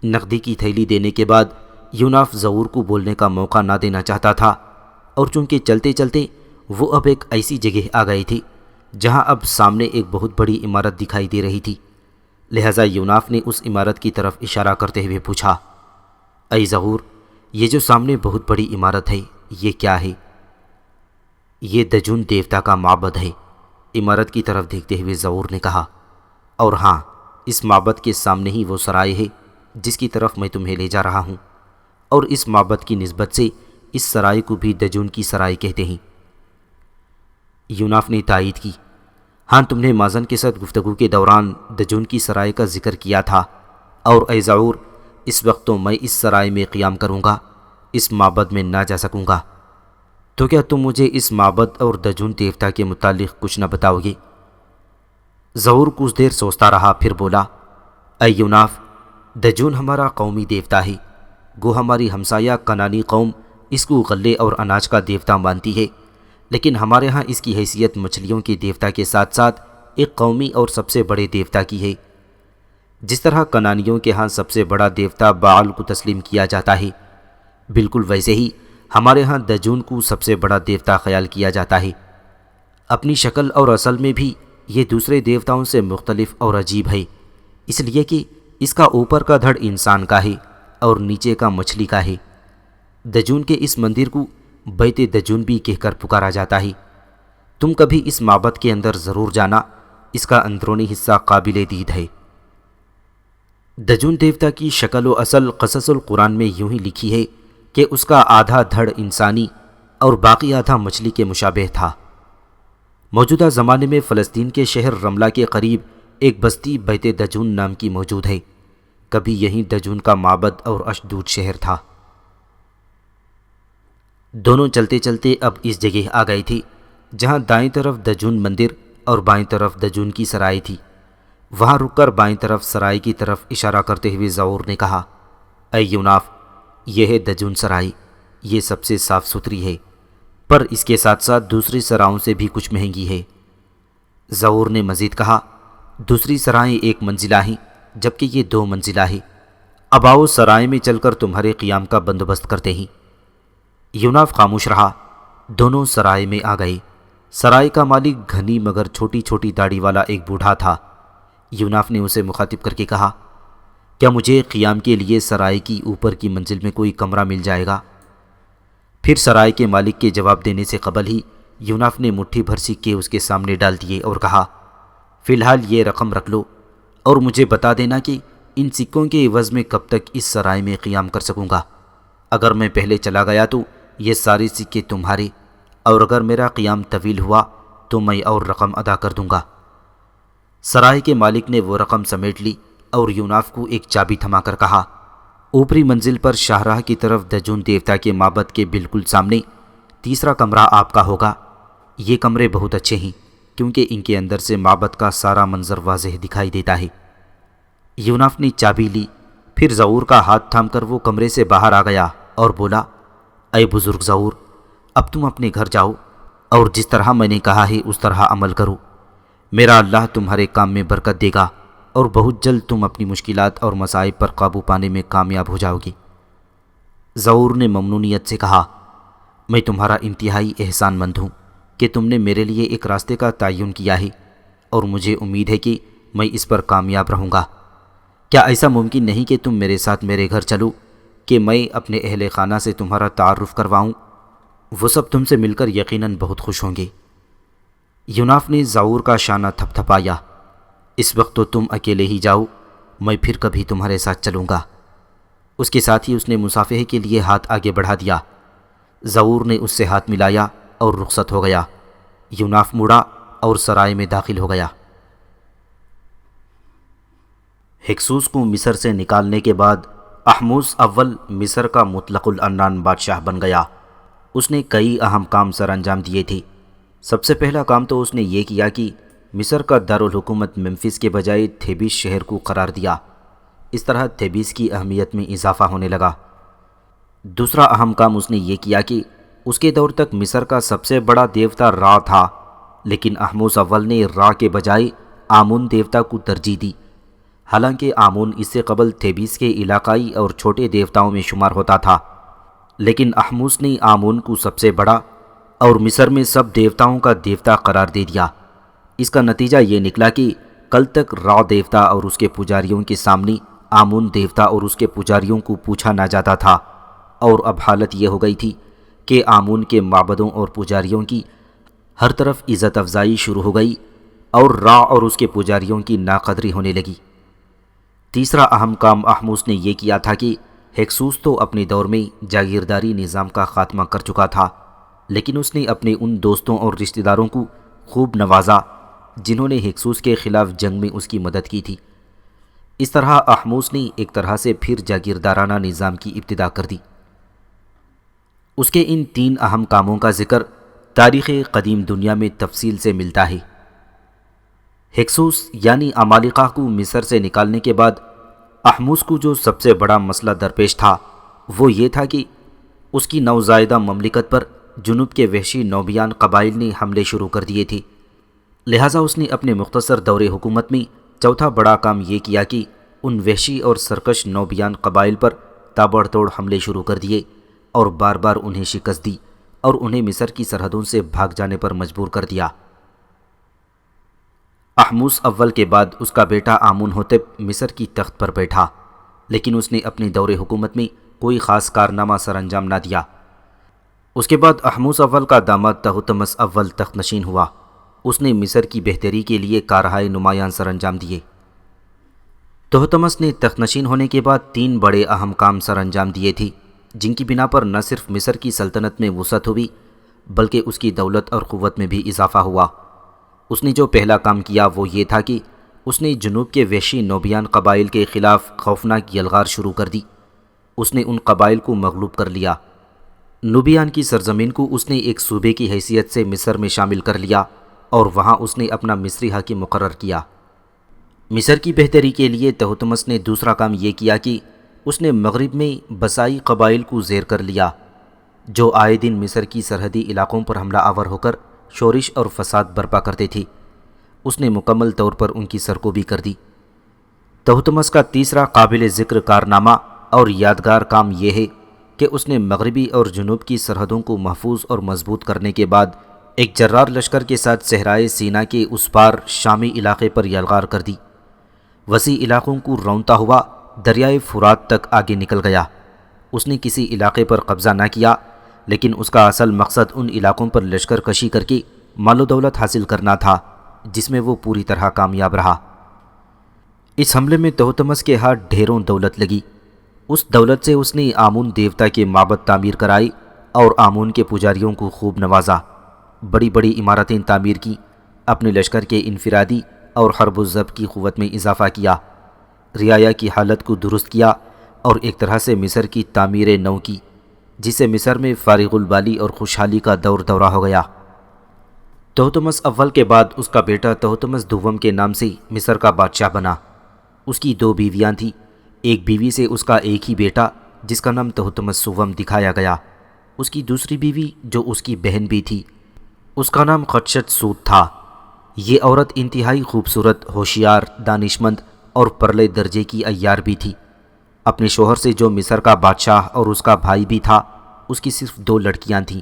نقدی کی تھیلی دینے کے بعد یوناف ظہور کو بولنے کا موقع نہ دینا چاہتا تھا، اور چونکہ چلتے چلتے وہ اب ایک ایسی جگہ آ گئے تھے جہاں اب سامنے ایک بہت بڑی عمارت دکھائی دے رہی تھی، لہٰذا یوناف نے اس عمارت کی طرف اشارہ کرتے ہوئے پوچھا، اے ظہور، یہ جو سامنے بہت بڑی عمارت ہے یہ کیا ہے؟ یہ دجون دیوتا کا معبد ہے، عمارت کی طرف دیکھتے ہوئے ظہور نے کہا، اور ہاں، اس معبد کے سامنے ہی وہ سرائے ہے جس کی طرف میں تمہیں لے جا رہا ہوں، اور اس معبد کی نسبت سے اس سرائے کو بھی دجون کی سرائے کہتے ہیں۔ یوناف نے تائید کی، ہاں، تم نے مازن کے ساتھ گفتگو کے دوران دجون کی سرائے کا ذکر کیا تھا، اور اے ظہور، اس وقت تو میں اس سرائے میں قیام کروں گا، اس معبد میں نہ جا سکوں گا، تو کیا تم مجھے اس معبد اور دجون دیوتا کے متعلق کچھ نہ بتاؤ گے؟ ظہور کچھ دیر سوچتا رہا، پھر بولا، اے یوناف، دجون ہمارا قومی دیوتا ہے، گو ہماری ہمسایہ کنانی قوم اس کو غلے اور اناج کا دیوتا مانتی ہے، لیکن ہمارے ہاں اس کی حیثیت مچھلیوں کے دیوتا کے ساتھ ساتھ ایک قومی اور سب سے بڑے دیوتا کی ہے۔ جس طرح کنانیوں کے ہاں سب سے بڑا دیوتا بعال کو تسلیم کیا جاتا ہے، بالکل ویسے ہی ہمارے ہاں دجون کو سب سے بڑا دیوتا خیال کیا جاتا ہے۔ اپنی شکل اور اصل میں بھی یہ دوسرے دیوتاؤں سے مختلف اور عجیب ہے، اس لیے کہ اس کا اوپر کا دھڑ انسان کا ہے اور نیچے کا مچھلی کا ہے۔ دجون کے اس مندر کو بیت دجون بھی کہہ کر پکارا جاتا ہے۔ تم کبھی اس معبد کے اندر ضرور جانا، اس کا اندرونی حصہ قابل دید ہے۔ دجون دیوتا کی شکل و اصل قصص القرآن میں یوں ہی لکھی ہے کہ اس کا آدھا دھڑ انسانی اور باقی آدھا مچھلی کے مشابہ تھا۔ موجودہ زمانے میں فلسطین کے شہر رملہ کے قریب ایک بستی بیت دجون نام کی موجود ہے، کبھی یہیں دجون کا معبد اور اشدود شہر تھا۔ دونوں چلتے چلتے اب اس جگہ آ گئے تھے جہاں دائیں طرف دجون مندر اور بائیں طرف دجون کی سرائے تھی۔ وہاں رک کر بائیں طرف سرائے کی طرف اشارہ کرتے ہوئے ظہور نے کہا، اے یوناف، یہ ہے دجون سرائے، یہ سب سے صاف ستھری ہے، پر اس کے ساتھ ساتھ دوسری سرائوں سے بھی کچھ مہنگی ہے۔ ظہور نے مزید کہا، دوسری سرائیں ایک منزلہ ہیں جبکہ یہ 2 منزلہ ہے، اب آؤ سرائے میں چل کر تمہارے قیام کا بندوبست کرتے ہیں۔ یوناف خاموش رہا، دونوں سرائے میں آ گئے۔ سرائے کا مالک گھنی مگر چھوٹی چھوٹی داڑھی والا ایک بوڑھا تھا۔ یوناف نے اسے مخاطب کر کے کہا، کیا مجھے قیام کے لیے سرائے کی اوپر کی منزل میں کوئی کمرہ مل جائے گا؟ پھر سرائے کے مالک کے جواب دینے سے قبل ہی یوناف نے مٹھی بھر سکے اس کے سامنے ڈال دیے اور کہا، فی الحال یہ رقم رکھ لو اور مجھے بتا دینا کہ ان سکوں کے عوض میں کب تک اس سرائے میں قیام کر سکوں گا۔ اگر میں پہلے چلا گیا تو یہ سارے سکے تمہارے، اور اگر میرا قیام طویل ہوا تو میں اور رقم ادا کر دوں گا۔ سرائے کے مالک نے وہ رقم سمیٹ لی اور یوناف کو ایک چابی تھما کر کہا، اوپری منزل پر شاہراہ کی طرف دجون دیوتا کے معبد کے بالکل سامنے تیسرا کمرہ آپ کا ہوگا۔ یہ کمرے بہت اچھے ہیں کیونکہ ان کے اندر سے معبد کا سارا منظر واضح دکھائی دیتا ہے۔ یوناف نے چابی لی، پھر ظہور کا ہاتھ تھام کر وہ کمرے سے باہر آ گیا اور بولا، اے بزرگ ظہور، اب تم اپنے گھر جاؤ اور جس طرح میں نے کہا ہے اس طرح عمل کرو۔ میرا اللہ تمہارے کام میں برکت دے گا اور بہت جلد تم اپنی مشکلات اور مصائب پر قابو پانے میں کامیاب ہو جاؤ گی۔ ظہور نے ممنونیت سے کہا، میں تمہارا انتہائی احسان مند ہوں کہ تم نے میرے لیے ایک راستے کا تعین کیا ہے، اور مجھے امید ہے کہ میں اس پر کامیاب رہوں گا۔ کیا ایسا ممکن نہیں کہ تم میرے ساتھ میرے گھر چلو کہ میں اپنے اہل خانہ سے تمہارا تعارف کرواؤں؟ وہ سب تم سے مل کر یقیناً بہت خوش ہوں گے۔ یوناف نے ظہور کا شانہ تھپ تھپایا، اس وقت تو تم اکیلے ہی جاؤ، میں پھر کبھی تمہارے ساتھ چلوں گا۔ اس کے ساتھ ہی اس نے مصافحے کے لیے ہاتھ آگے بڑھا دیا۔ ظہور نے اس سے ہاتھ ملایا اور رخصت ہو گیا۔ یوناف مڑا اور سرائے میں داخل ہو گیا۔ ہکسوس کو مصر سے نکالنے کے بعد احموس اول مصر کا مطلق العنان بادشاہ بن گیا۔ اس نے کئی اہم کام سر انجام دیے تھے۔ سب سے پہلا کام تو اس نے یہ کیا کہ مصر کا دارالحکومت ممفس کے بجائے تھیبیس شہر کو قرار دیا۔ اس طرح تھیبیس کی اہمیت میں اضافہ ہونے لگا۔ دوسرا اہم کام اس نے یہ کیا کہ اس کے دور تک مصر کا سب سے بڑا دیوتا را تھا، لیکن احموس اول نے را کے بجائے آمون دیوتا کو ترجیح دی۔ حالانکہ آمون اس سے قبل تھیبیس کے علاقائی اور چھوٹے دیوتاؤں میں شمار ہوتا تھا، لیکن احموس نے آمون کو سب سے بڑا اور مصر میں سب دیوتاؤں کا دیوتا قرار دے دیا۔ اس کا نتیجہ یہ نکلا کہ کل تک را دیوتا اور اس کے پجاریوں کے سامنے آمون دیوتا اور اس کے پجاریوں کو پوچھا نہ جاتا تھا، اور اب حالت یہ ہو گئی تھی کہ آمون کے معبدوں اور پجاریوں کی ہر طرف عزت افزائی شروع ہو گئی اور را اور اس کے پجاریوں کی ناقدری ہونے لگی۔ تیسرا اہم کام احموس نے یہ کیا تھا کہ ہکسوس تو اپنے دور میں جاگیرداری نظام کا خاتمہ کر چکا تھا، لیکن اس نے اپنے ان دوستوں اور رشتہ داروں کو خوب نوازا جنہوں نے ہکسوس کے خلاف جنگ میں اس کی مدد کی تھی۔ اس طرح احموس نے ایک طرح سے پھر جاگیردارانہ نظام کی ابتدا کر دی۔ اس کے ان تین اہم کاموں کا ذکر تاریخ قدیم دنیا میں تفصیل سے ملتا ہے۔ ہکسوس یعنی عمالقہ کو مصر سے نکالنے کے بعد احموس کو جو سب سے بڑا مسئلہ درپیش تھا وہ یہ تھا کہ اس کی نوزائیدہ مملکت پر جنوب کے وحشی نوبیان قبائل نے حملے شروع کر دیے تھے۔ لہٰذا اس نے اپنے مختصر دور حکومت میں چوتھا بڑا کام یہ کیا کہ ان وحشی اور سرکش نوبیان قبائل پر تابڑ توڑ حملے شروع کر دیے اور بار بار انہیں شکست دی اور انہیں مصر کی سرحدوں سے بھاگ جانے پر مجبور کر دیا۔ احموس اول کے بعد اس کا بیٹا آمون ہوتب مصر کی تخت پر بیٹھا، لیکن اس نے اپنے دور حکومت میں کوئی خاص کارنامہ سر انجام نہ دیا۔ اس کے بعد احموس اول کا داماد تہوتمس اول تخت نشین ہوا۔ اس نے مصر کی بہتری کے لیے کارہائے نمایاں سر انجام دیے۔ تہوتمس نے تخت نشین ہونے کے بعد تین بڑے اہم کام سر انجام دیے تھے، جن کی بنا پر نہ صرف مصر کی سلطنت میں وسعت ہوئی بلکہ اس کی دولت اور قوت میں بھی اضافہ ہوا۔ اس نے جو پہلا کام کیا وہ یہ تھا کہ اس نے جنوب کے وحشی نوبیان قبائل کے خلاف خوفناک یلغار شروع کر دی۔ اس نے ان قبائل کو مغلوب کر لیا۔ نوبیان کی سرزمین کو اس نے ایک صوبے کی حیثیت سے مصر میں شامل کر لیا اور وہاں اس نے اپنا مصری حاکم مقرر کیا۔ مصر کی بہتری کے لیے تہوتمس نے دوسرا کام یہ کیا کہ اس نے مغرب میں بسائی قبائل کو زیر کر لیا، جو آئے دن مصر کی سرحدی علاقوں پر حملہ آور ہو کر شورش اور فساد برپا کرتے تھے۔ اس نے مکمل طور پر ان کی سرکوبی کر دی۔ تہوتمس کا تیسرا قابل ذکر کارنامہ اور یادگار کام یہ ہے کہ اس نے مغربی اور جنوب کی سرحدوں کو محفوظ اور مضبوط کرنے کے بعد ایک جرار لشکر کے ساتھ صحرائے سینا کے اس پار شامی علاقے پر یلغار کر دی۔ وسیع علاقوں کو رونتا ہوا دریائے فرات تک آگے نکل گیا۔ اس نے کسی علاقے پر قبضہ نہ کیا، لیکن اس کا اصل مقصد ان علاقوں پر لشکر کشی کر کے مال و دولت حاصل کرنا تھا، جس میں وہ پوری طرح کامیاب رہا۔ اس حملے میں تہوتمس کے ہاتھ ڈھیروں دولت لگی۔ اس دولت سے اس نے آمون دیوتا کے معبد تعمیر کرائے اور آمون کے پجاریوں کو خوب نوازا، بڑی بڑی عمارتیں تعمیر کی، اپنے لشکر کے انفرادی اور حرب و ضبط کی قوت میں اضافہ کیا، رعایا کی حالت کو درست کیا اور ایک طرح سے مصر کی تعمیر نو کی، جس سے مصر میں فارغ البالی اور خوشحالی کا دور دورہ ہو گیا۔ تہوتمس اول کے بعد اس کا بیٹا تہوتمس دوم کے نام سے مصر کا بادشاہ بنا۔ اس کی دو بیویاں تھیں، ایک بیوی سے اس کا ایک ہی بیٹا جس کا نام تہوتمس سوم دکھایا گیا۔ اس کی دوسری بیوی جو اس کی بہن بھی تھی، اس کا نام خدشت سوت تھا۔ یہ عورت انتہائی خوبصورت، ہوشیار، دانشمند اور پرلے درجے کی عیار بھی تھی۔ اپنے شوہر سے جو مصر کا بادشاہ اور اس کا بھائی بھی تھا، اس کی صرف دو لڑکیاں تھیں۔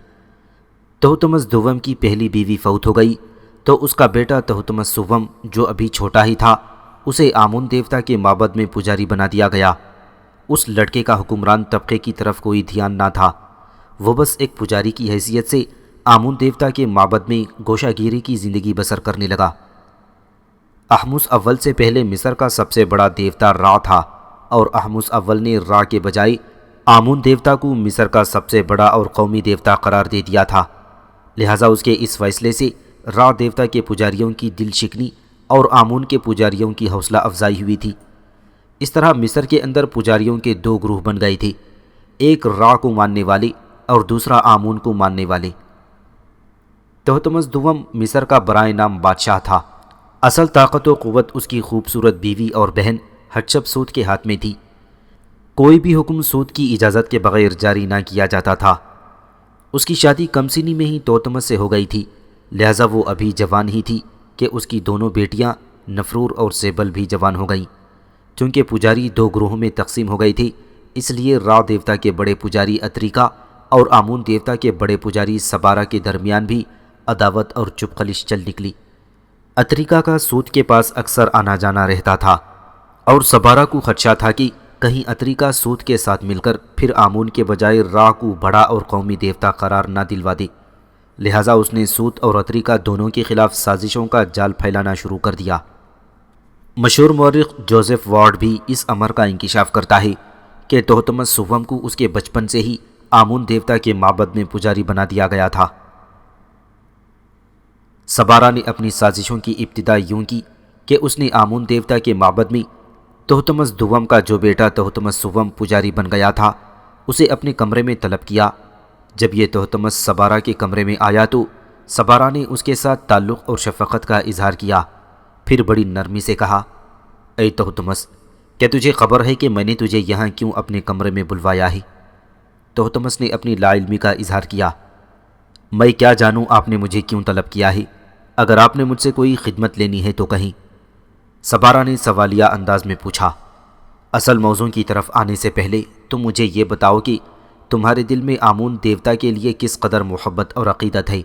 تہوتمس دوم کی پہلی بیوی فوت ہو گئی تو اس کا بیٹا تہوتمس سوم جو ابھی چھوٹا ہی تھا، اسے آمون دیوتا کے معبد میں پجاری بنا دیا گیا۔ اس لڑکے کا حکمران طبقے کی طرف کوئی دھیان نہ تھا، وہ بس ایک پجاری کی حیثیت سے آمون دیوتا کے معبد میں گوشہ گیری کی زندگی بسر کرنے لگا۔ احموس اول سے پہلے مصر کا سب سے بڑا دیوتا را تھا، اور احمس اول نے را کے بجائے آمون دیوتا کو مصر کا سب سے بڑا اور قومی دیوتا قرار دے دیا تھا، لہٰذا اس کے اس فیصلے سے را دیوتا کے پجاریوں کی دل شکنی اور آمون کے پجاریوں کی حوصلہ افزائی ہوئی تھی۔ اس طرح مصر کے اندر پجاریوں کے دو گروہ بن گئے تھے، ایک را کو ماننے والے اور دوسرا آمون کو ماننے والے۔ تہتمس دوم مصر کا برائے نام بادشاہ تھا، اصل طاقت و قوت اس کی خوبصورت بیوی اور بہن حتشبسوت کے ہاتھ میں تھی۔ کوئی بھی حکم سوت کی اجازت کے بغیر جاری نہ کیا جاتا تھا۔ اس کی شادی کم سنی میں ہی تہتمس سے ہو گئی تھی، لہٰذا وہ ابھی جوان ہی تھی کہ اس کی دونوں بیٹیاں نفرور اور سیبل بھی جوان ہو گئیں۔ چونکہ پجاری دو گروہوں میں تقسیم ہو گئے تھے، اس لیے را دیوتا کے بڑے پجاری اتریکا اور آمون دیوتا کے بڑے پجاری سبارا کے درمیان بھی عداوت اور چپ خلش چل نکلی۔ اتریکا کا سوت کے پاس اکثر آنا جانا رہتا تھا اور سبارا کو خدشہ تھا کہ کہیں اتریکا سوت کے ساتھ مل کر پھر آمون کے بجائے را کو بڑا اور قومی دیوتا قرار نہ دلوا دے، لہٰذا اس نے سوت اور اتریکا دونوں کے خلاف سازشوں کا جال پھیلانا شروع کر دیا۔ مشہور مورخ جوزف وارڈ بھی اس امر کا انکشاف کرتا ہے کہ تہتمس سوم کو اس کے بچپن سے ہی آمون دیوتا کے معبد میں پجاری بنا دیا گیا تھا۔ سبارا نے اپنی سازشوں کی ابتدا یوں کی کہ اس نے آمون دیوتا کے معبد میں تہتمس دوم کا جو بیٹا تہتمس سوم پجاری بن گیا تھا اسے اپنے کمرے میں طلب کیا۔ جب یہ تہتمس سبارا کے کمرے میں آیا تو سبارا نے اس کے ساتھ تعلق اور شفقت کا اظہار کیا، پھر بڑی نرمی سے کہا، اے تہتمس، کیا تجھے خبر ہے کہ میں نے تجھے یہاں کیوں اپنے کمرے میں بلوایا ہے؟ تہتمس نے اپنی لا علمی کا اظہار کیا، میں کیا جانوں آپ نے مجھے کیوں طلب کیا ہے، اگر آپ نے مجھ سے کوئی خدمت لینی ہے تو کہیں۔ سبارا نے سوالیہ انداز میں پوچھا، اصل موضوع کی طرف آنے سے پہلے تم مجھے یہ بتاؤ کہ تمہارے دل میں آمون دیوتا کے لیے کس قدر محبت اور عقیدت ہے؟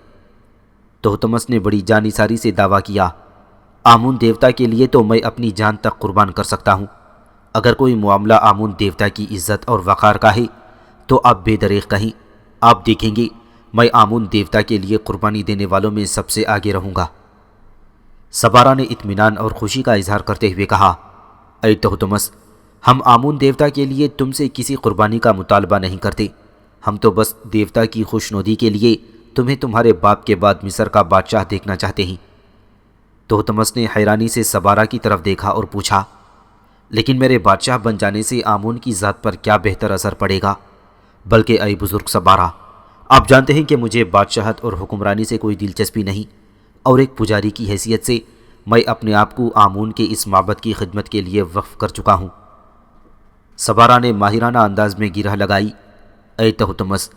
تہتمس نے بڑی جانصاری سے دعویٰ کیا، آمون دیوتا کے لیے تو میں اپنی جان تک قربان کر سکتا ہوں۔ اگر کوئی معاملہ آمون دیوتا کی عزت اور وقار کا ہے تو آپ بے دریغ کہیں، آپ دیکھیں گے میں آمون دیوتا کے لیے قربانی دینے والوں میں سب سے آگے رہوں گا۔ سبارا نے اطمینان اور خوشی کا اظہار کرتے ہوئے کہا، اے تہتمس، ہم آمون دیوتا کے لیے تم سے کسی قربانی کا مطالبہ نہیں کرتے، ہم تو بس دیوتا کی خوشنودی کے لیے تمہیں تمہارے باپ کے بعد مصر کا بادشاہ دیکھنا چاہتے ہیں۔ تہتمس نے حیرانی سے سبارا کی طرف دیکھا اور پوچھا، لیکن میرے بادشاہ بن جانے سے آمون کی ذات پر کیا بہتر اثر پڑے گا؟ بلکہ اے بزرگ سبارا، آپ جانتے ہیں کہ مجھے بادشاہت اور حکمرانی سے کوئی دلچسپی نہیں، اور ایک پجاری کی حیثیت سے میں اپنے آپ کو آمون کے اس معبد کی خدمت کے لیے وقف کر چکا ہوں۔ سبارا نے ماہرانہ انداز میں گرہ لگائی، اے تہتمس،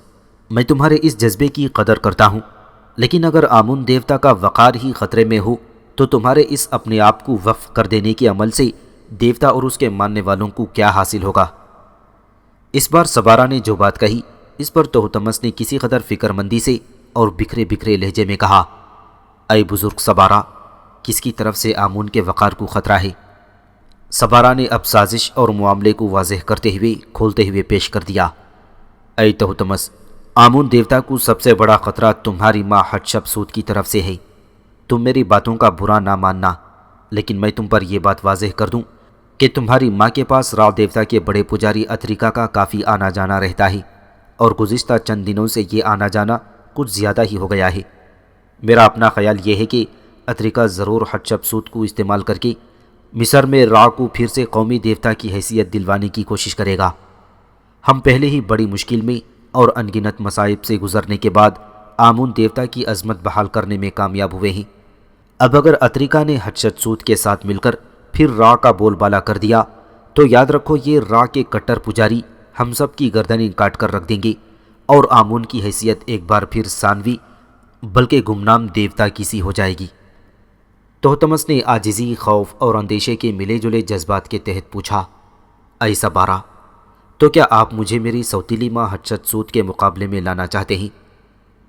میں تمہارے اس جذبے کی قدر کرتا ہوں، لیکن اگر آمون دیوتا کا وقار ہی خطرے میں ہو تو تمہارے اس اپنے آپ کو وقف کر دینے کے عمل سے دیوتا اور اس کے ماننے والوں کو کیا حاصل ہوگا؟ اس بار سبارا نے جو بات کہی اس پر تہتمس نے کسی قدر فکر مندی سے اور بکھرے بکھرے لہجے میں کہا، اے بزرگ سبارا، کس کی طرف سے آمون کے وقار کو خطرہ ہے؟ سبارا نے اب سازش اور معاملے کو واضح کرتے ہوئے کھولتے ہوئے پیش کر دیا، اے تہتمس، آمون دیوتا کو سب سے بڑا خطرہ تمہاری ماں حتشبسوت کی طرف سے ہے۔ تم میری باتوں کا برا نہ ماننا، لیکن میں تم پر یہ بات واضح کر دوں کہ تمہاری ماں کے پاس را دیوتا کے بڑے پجاری اتریکا کا کافی آنا جانا رہتا ہے، اور گزشتہ چند دنوں سے یہ آنا جانا کچھ زیادہ ہی ہو گیا ہے۔ میرا اپنا خیال یہ ہے کہ اتریکا ضرور حتشبسوت کو استعمال کر کے مصر میں را کو پھر سے قومی دیوتا کی حیثیت دلوانے کی کوشش کرے گا۔ ہم پہلے ہی بڑی مشکل میں اور انگنت مصائب سے گزرنے کے بعد آمون دیوتا کی عظمت بحال کرنے میں کامیاب ہوئے ہیں۔ اب اگر اتریکا نے حتشبسوت کے ساتھ مل کر پھر را کا بول بالا کر دیا تو یاد رکھو یہ را کے کٹر پجاری ہم سب کی گردنیں کاٹ کر رکھ دیں گے، اور آمون کی حیثیت ایک بار پھر ثانوی بلکہ گمنام دیوتا کی سی ہو جائے گی۔ تہتمس نے عاجزی، خوف اور اندیشے کے ملے جلے جذبات کے تحت پوچھا، اے سبارا، تو کیا آپ مجھے میری سوتیلی ماں حتشبسوت کے مقابلے میں لانا چاہتے ہیں؟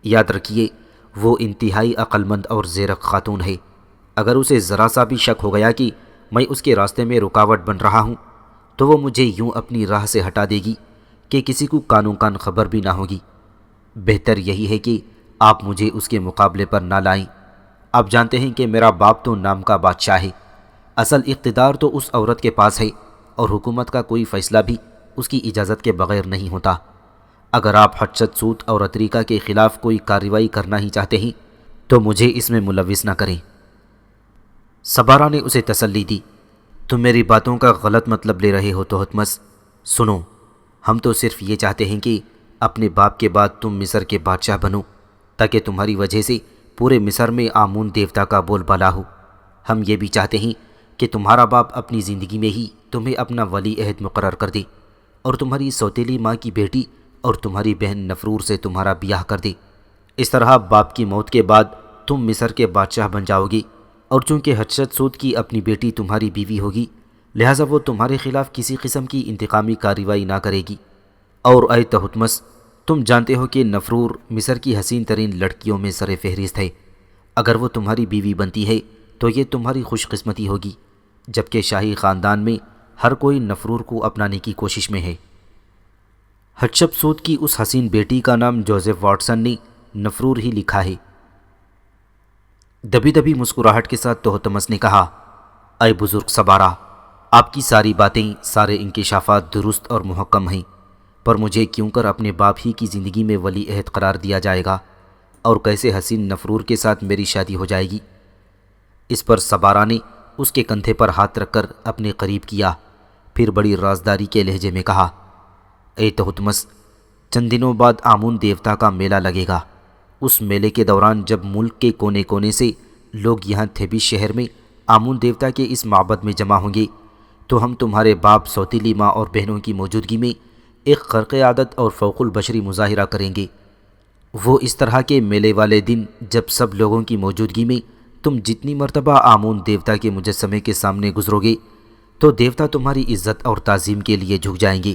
یاد رکھیے وہ انتہائی عقل مند اور زیرک خاتون ہے۔ اگر اسے ذرا سا بھی شک ہو گیا کہ میں اس کے راستے میں رکاوٹ بن رہا ہوں تو وہ مجھے یوں اپنی راہ سے ہٹا دے گی کہ کسی کو کانوں کان خبر بھی نہ ہوگی۔ بہتر یہی ہے کہ آپ مجھے اس کے مقابلے پر نہ لائیں۔ آپ جانتے ہیں کہ میرا باپ تو نام کا بادشاہ ہے، اصل اقتدار تو اس عورت کے پاس ہے اور حکومت کا کوئی فیصلہ بھی اس کی اجازت کے بغیر نہیں ہوتا۔ اگر آپ حدشت سود اور اتریکہ کے خلاف کوئی کارروائی کرنا ہی چاہتے ہیں تو مجھے اس میں ملوث نہ کریں۔ سبارہ نے اسے تسلی دی۔ تم میری باتوں کا غلط مطلب لے رہے ہو تہتمس۔ سنو، ہم تو صرف یہ چاہتے ہیں کہ اپنے باپ کے بعد تم مصر کے بادشاہ بنو، تاکہ تمہاری وجہ سے پورے مصر میں آمون دیوتا کا بول بالا ہو۔ ہم یہ بھی چاہتے ہیں کہ تمہارا باپ اپنی زندگی میں ہی تمہیں اپنا ولی عہد مقرر کر دے، اور تمہاری سوتیلی ماں کی بیٹی اور تمہاری بہن نفرور سے تمہارا بیاہ کر دے۔ اس طرح باپ کی موت کے بعد تم مصر کے بادشاہ بن جاؤ گی، اور چونکہ حدشت سود کی اپنی بیٹی تمہاری بیوی ہوگی، لہٰذا وہ تمہارے خلاف کسی قسم کی انتقامی کارروائی نہ کرے گی۔ اور اے تہتمس، تم جانتے ہو کہ نفرور مصر کی حسین ترین لڑکیوں میں سر فہرست ہے۔ اگر وہ تمہاری بیوی بنتی ہے تو یہ تمہاری خوش قسمتی ہوگی، جبکہ شاہی خاندان میں ہر کوئی نفرور کو اپنانے کی کوشش میں ہے۔ حدشت سود کی اس حسین بیٹی کا نام جوزف واٹسن نے نفرور ہی لکھا ہے۔ دبی دبی مسکراہٹ کے ساتھ تہتمس نے کہا، اے بزرگ سبارہ، آپ کی ساری باتیں، سارے انکشافات درست اور محکم ہیں، پر مجھے کیوں کر اپنے باپ ہی کی زندگی میں ولی عہد قرار دیا جائے گا، اور کیسے حسین نفرور کے ساتھ میری شادی ہو جائے گی؟ اس پر سبارہ نے اس کے کندھے پر ہاتھ رکھ کر اپنے قریب کیا، پھر بڑی رازداری کے لہجے میں کہا، اے تہتمس، چند دنوں بعد آمون دیوتا کا میلہ لگے گا۔ اس میلے کے دوران جب ملک کے کونے کونے سے لوگ یہاں تھیبیس شہر میں آمون دیوتا کے اس معبد میں جمع ہوں گے، تو ہم تمہارے باپ، سوتیلی ماں اور بہنوں کی موجودگی میں ایک خرق عادت اور فوق البشری مظاہرہ کریں گے۔ وہ اس طرح کے میلے والے دن جب سب لوگوں کی موجودگی میں تم جتنی مرتبہ آمون دیوتا کے مجسمے کے سامنے گزرو گے تو دیوتا تمہاری عزت اور تعظیم کے لیے جھک جائیں گے،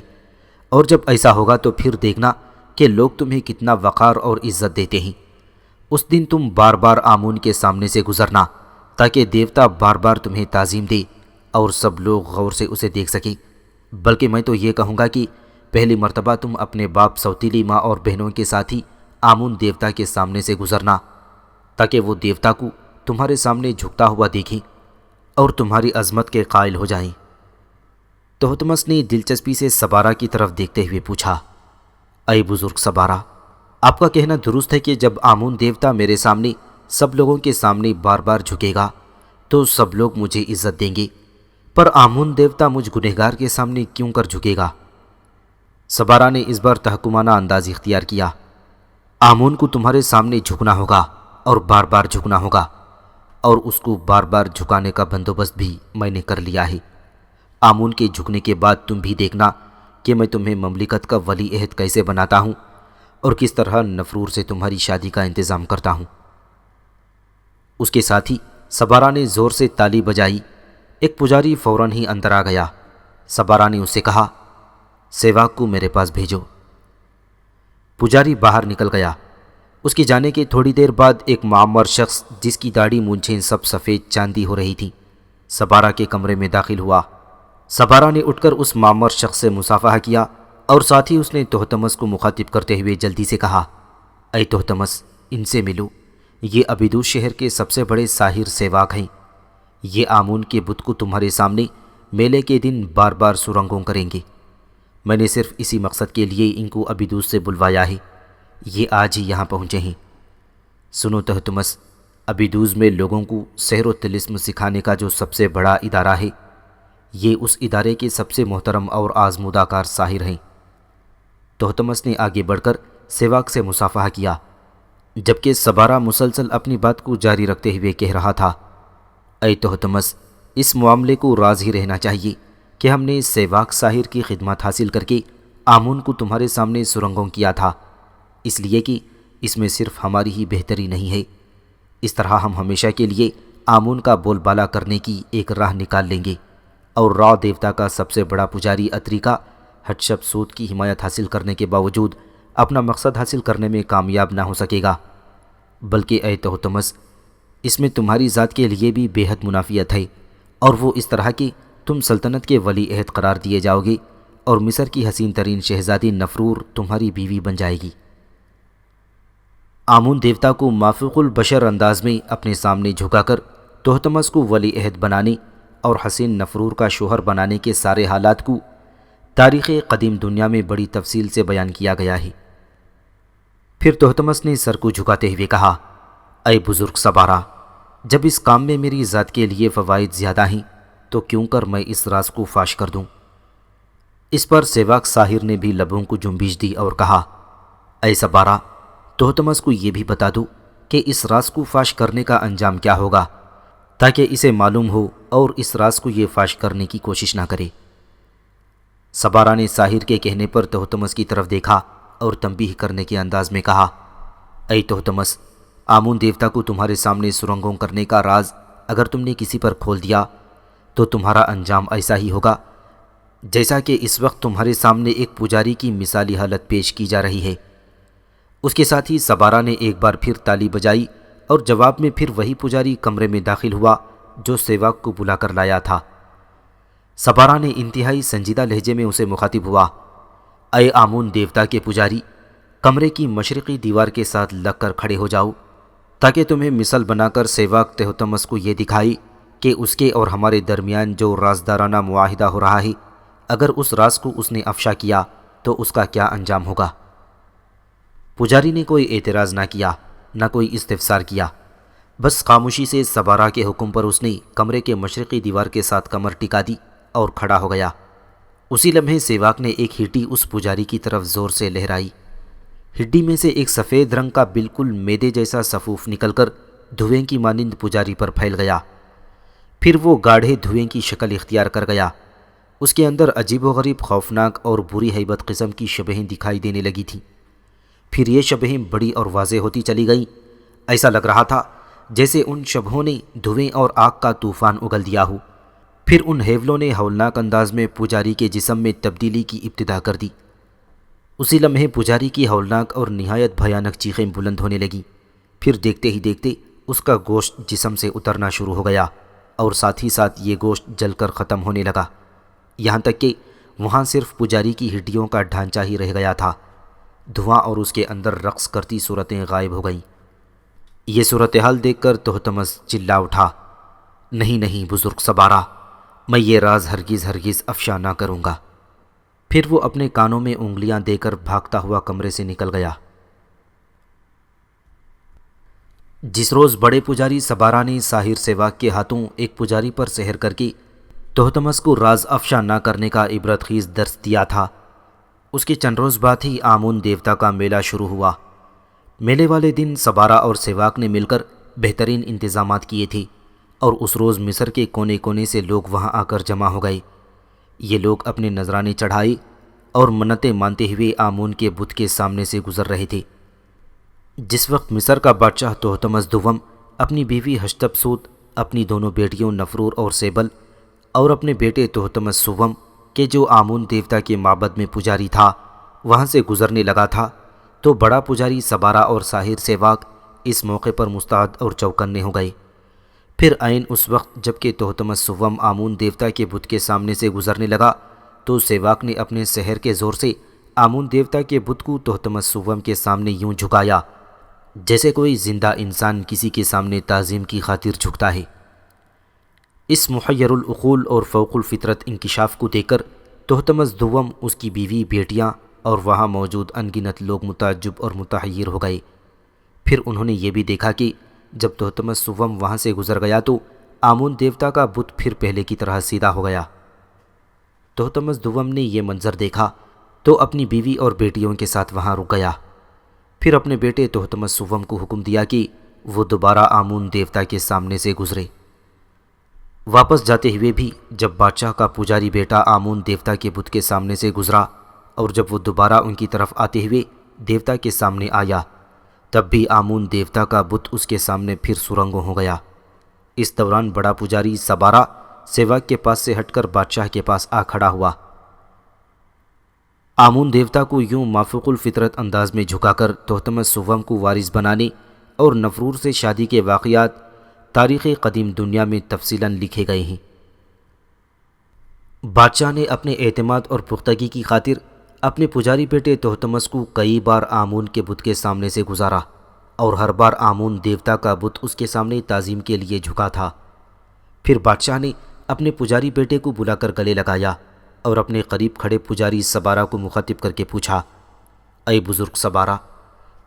اور جب ایسا ہوگا تو پھر دیکھنا کہ لوگ تمہیں کتنا وقار اور عزت دیتے ہیں۔ اس دن تم بار بار آمون کے سامنے سے گزرنا، تاکہ دیوتا بار بار تمہیں تعظیم دے اور سب لوگ غور سے اسے دیکھ سکیں۔ بلکہ میں تو یہ کہوں گا کہ پہلی مرتبہ تم اپنے باپ، سوتیلی ماں اور بہنوں کے ساتھ ہی آمون دیوتا کے سامنے سے گزرنا، تاکہ وہ دیوتا کو تمہارے سامنے جھکتا ہوا دیکھیں اور تمہاری عظمت کے قائل ہو جائیں۔ تہتمس نے دلچسپی سے سبارہ کی طرف دیکھتے ہوئے پوچھا، اے بزرگ سبارہ، آپ کا کہنا درست ہے کہ جب آمون دیوتا میرے سامنے سب لوگوں کے سامنے بار بار جھکے گا تو سب لوگ مجھے عزت دیں گے، پر آمون دیوتا مجھ گنہگار کے سامنے کیوں کر جھکے گا؟ سبارہ نے اس بار تحکمانہ انداز اختیار کیا، آمون کو تمہارے سامنے جھکنا ہوگا اور بار بار جھکنا ہوگا، اور اس کو بار بار جھکانے کا بندوبست بھی میں نے کر لیا ہے۔ آمون کے جھکنے کے بعد تم بھی دیکھنا کہ میں تمہیں مملکت کا ولی عہد کیسے بناتا ہوں اور کس طرح نفرور سے تمہاری شادی کا انتظام کرتا ہوں۔ اس کے ساتھ ہی سبارہ نے زور سے تالی بجائی۔ ایک پجاری فوراً ہی اندر آ گیا۔ سبارہ نے اس سے کہا، سیواک کو میرے پاس بھیجو۔ پجاری باہر نکل گیا۔ اس کے جانے کے تھوڑی دیر بعد ایک معمر شخص جس کی داڑھی مونچھیں سب سفید چاندی ہو رہی تھیں سبارہ کے کمرے میں داخل ہوا۔ سبارہ نے اٹھ کر اس معمر شخص سے مصافحہ کیا اور ساتھ ہی اس نے تہتمس کو مخاطب کرتے ہوئے جلدی سے کہا، اے تہتمس، ان سے ملو، یہ ابیدوس شہر کے سب سے بڑے ساحر سیواک ہیں۔ یہ آمون کے بت کو تمہارے سامنے میلے کے دن بار بار سرنگوں کریں گے۔ میں نے صرف اسی مقصد کے لیے ان کو ابیدوس سے بلوایا ہے۔ یہ آج ہی یہاں پہنچے ہیں۔ سنو تہتمس، ابیدوس میں لوگوں کو سحر و طلسم سکھانے کا جو سب سے بڑا ادارہ ہے، یہ اس ادارے کے سب سے محترم اور آزمودہ کار ساحر ہیں۔ تہتمس نے آگے بڑھ کر سیواک سے مصافحہ کیا، جبکہ سبارہ مسلسل اپنی بات کو جاری رکھتے ہوئے کہہ رہا تھا، اے تہتمس، اس معاملے کو راز ہی رہنا چاہیے کہ ہم نے سیواک ساحر کی خدمات حاصل کر کے آمون کو تمہارے سامنے سرنگوں کیا تھا، اس لیے کہ اس میں صرف ہماری ہی بہتری نہیں ہے۔ اس طرح ہم ہمیشہ کے لیے آمون کا بول بالا کرنے کی ایک راہ نکال لیں گے، اور را دیوتا کا سب سے بڑا پجاری اتریکا حتشب سود کی حمایت حاصل کرنے کے باوجود اپنا مقصد حاصل کرنے میں کامیاب نہ ہو سکے گا۔ بلکہ اے تہتمس، اس میں تمہاری ذات کے لیے بھی بے حد منافعت ہے، اور وہ اس طرح کہ تم سلطنت کے ولی عہد قرار دیے جاؤ گے، اور مصر کی حسین ترین شہزادی نفرور تمہاری بیوی بن جائے گی۔ آمون دیوتا کو مافوق البشر انداز میں اپنے سامنے جھکا کر تہتمس کو ولی عہد بنانے اور حسین نفرور کا شوہر بنانے کے سارے حالات کو تاریخ قدیم دنیا میں بڑی تفصیل سے بیان کیا گیا ہے۔ پھر تہتمس نے سر کو جھکاتے ہوئے کہا، اے بزرگ سبارہ، جب اس کام میں میری ذات کے لیے فوائد زیادہ ہیں تو کیوں کر میں اس راز کو فاش کر دوں؟ اس پر سیواک ساحر نے بھی لبوں کو جنبش دی اور کہا، اے سبارہ، تہتمس کو یہ بھی بتا دو کہ اس راز کو فاش کرنے کا انجام کیا ہوگا، تاکہ اسے معلوم ہو اور اس راز کو یہ فاش کرنے کی کوشش نہ کرے۔ سبارہ نے ساحر کے کہنے پر تہتمس کی طرف دیکھا اور تنبیہ کرنے کے انداز میں کہا، اے تہتمس، آمون دیوتا کو تمہارے سامنے سرنگوں کرنے کا راز اگر تم نے کسی پر کھول دیا تو تمہارا انجام ایسا ہی ہوگا جیسا کہ اس وقت تمہارے سامنے ایک پجاری کی مثالی حالت پیش کی جا رہی ہے۔ اس کے ساتھ ہی سبارہ نے ایک بار پھر تالی بجائی اور جواب میں پھر وہی پجاری کمرے میں داخل ہوا جو سیواک کو بلا کر لایا تھا۔ سبارہ نے انتہائی سنجیدہ لہجے میں اسے مخاطب ہوا، اے آمون دیوتا کے پجاری، کمرے کی مشرقی دیوار کے ساتھ لگ کر کھڑے ہو جاؤ تاکہ تمہیں مثل بنا کر سیواک تہتمس کو یہ دکھائی کہ اس کے اور ہمارے درمیان جو رازدارانہ معاہدہ ہو رہا ہے، اگر اس راز کو اس نے افشا کیا تو اس کا کیا انجام ہوگا۔ پجاری نے کوئی اعتراض نہ کیا، نہ کوئی استفسار کیا، بس خاموشی سے سبارہ کے حکم پر اس نے کمرے کے مشرقی دیوار کے ساتھ کمر ٹکا دی اور کھڑا ہو گیا۔ اسی لمحے سیواک نے ایک ہڈی اس پجاری کی طرف زور سے لہرائی۔ ہڈی میں سے ایک سفید رنگ کا بالکل میدے جیسا سفوف نکل کر دھوئیں کی مانند پجاری پر پھیل گیا، پھر وہ گاڑھے دھوئیں کی شکل اختیار کر گیا۔ اس کے اندر عجیب و غریب، خوفناک اور بری ہیبت قسم کی شبہیں دکھائی دینے لگی تھیں۔ پھر یہ شبہیں بڑی اور واضح ہوتی چلی گئیں، ایسا لگ رہا تھا جیسے ان شبہوں نے دھوئیں اور آگ کا طوفان اگل دیا ہو۔ پھر ان ہیولوں نے ہولناک انداز میں پجاری کے جسم میں تبدیلی کی ابتدا کر دی۔ اسی لمحے پجاری کی ہولناک اور نہایت بھیانک چیخیں بلند ہونے لگیں۔ پھر دیکھتے ہی دیکھتے اس کا گوشت جسم سے اترنا شروع ہو گیا اور ساتھ ہی ساتھ یہ گوشت جل کر ختم ہونے لگا، یہاں تک کہ وہاں صرف پجاری کی ہڈیوں کا ڈھانچہ ہی رہ گیا تھا۔ دھواں اور اس کے اندر رقص کرتی صورتیں غائب ہو گئیں۔ یہ صورتحال دیکھ کر تہتمس چلا اٹھا، نہیں نہیں بزرگ سبارہ، میں یہ راز ہرگز ہرگز افشا نہ کروں گا۔ پھر وہ اپنے کانوں میں انگلیاں دے کر بھاگتا ہوا کمرے سے نکل گیا۔ جس روز بڑے پجاری سبارہ نے ساحر سیواک کے ہاتھوں ایک پجاری پر سحر کر کے تہتمس کو راز افشا نہ کرنے کا عبرت خیز درس دیا تھا، اس کے چند روز بعد ہی آمون دیوتا کا میلہ شروع ہوا۔ میلے والے دن سبارہ اور سیواک نے مل کر بہترین انتظامات کیے تھے اور اس روز مصر کے کونے کونے سے لوگ وہاں آ کر جمع ہو گئے۔ یہ لوگ اپنے نذرانے چڑھائے اور منتیں مانتے ہوئے آمون کے بت کے سامنے سے گزر رہے تھے۔ جس وقت مصر کا بادشاہ تہتمس دوم اپنی بیوی حشتپسوت، اپنی دونوں بیٹیوں نفرور اور سیبل اور اپنے بیٹے تہتمس سوم کہ جو آمون دیوتا کے معبد میں پجاری تھا وہاں سے گزرنے لگا تھا، تو بڑا پجاری سبارہ اور ساحر سیواک اس موقع پر مستعد اور چوکنے ہو گئے۔ پھر عین اس وقت جب کہ تہتمس سوم آمون دیوتا کے بت کے سامنے سے گزرنے لگا تو سیواک نے اپنے سحر کے زور سے آمون دیوتا کے بت کو تہتمس سوم کے سامنے یوں جھکایا جیسے کوئی زندہ انسان کسی کے سامنے تعظیم کی خاطر جھکتا ہے۔ اس محیر العقول اور فوق الفطرت انکشاف کو دیکھ کر تہتمس دوم، اس کی بیوی، بیٹیاں اور وہاں موجود ان گنت لوگ متعجب اور متحیر ہو گئے۔ پھر انہوں نے یہ بھی دیکھا کہ جب تہتمس سوم وہاں سے گزر گیا تو آمون دیوتا کا بت پھر پہلے کی طرح سیدھا ہو گیا۔ تہتمس دوم نے یہ منظر دیکھا تو اپنی بیوی اور بیٹیوں کے ساتھ وہاں رک گیا۔ پھر اپنے بیٹے تہتمس سوم کو حکم دیا کہ وہ دوبارہ آمون دیوتا کے سامنے سے گزرے۔ واپس جاتے ہوئے بھی جب بادشاہ کا پجاری بیٹا آمون دیوتا کے بت کے سامنے سے گزرا اور جب وہ دوبارہ ان کی طرف آتے ہوئے دیوتا کے سامنے آیا، تب بھی آمون دیوتا کا بت اس کے سامنے پھر سرنگوں ہو گیا۔ اس دوران بڑا پجاری سبارہ سیواک کے پاس سے ہٹ کر بادشاہ کے پاس آ کھڑا ہوا۔ آمون دیوتا کو یوں مافوق الفطرت انداز میں جھکا کر تہتمس سوم کو وارث بنانے اور نفرور سے شادی کے واقعات تاریخ قدیم دنیا میں تفصیلاً لکھے گئے ہیں۔ بادشاہ نے اپنے اعتماد اور پختگی کی خاطر اپنے پجاری بیٹے تہتمس کو کئی بار آمون کے بت کے سامنے سے گزارا اور ہر بار آمون دیوتا کا بت اس کے سامنے تعظیم کے لیے جھکا تھا۔ پھر بادشاہ نے اپنے پجاری بیٹے کو بلا کر گلے لگایا اور اپنے قریب کھڑے پجاری سبارہ کو مخاطب کر کے پوچھا، اے بزرگ سبارہ،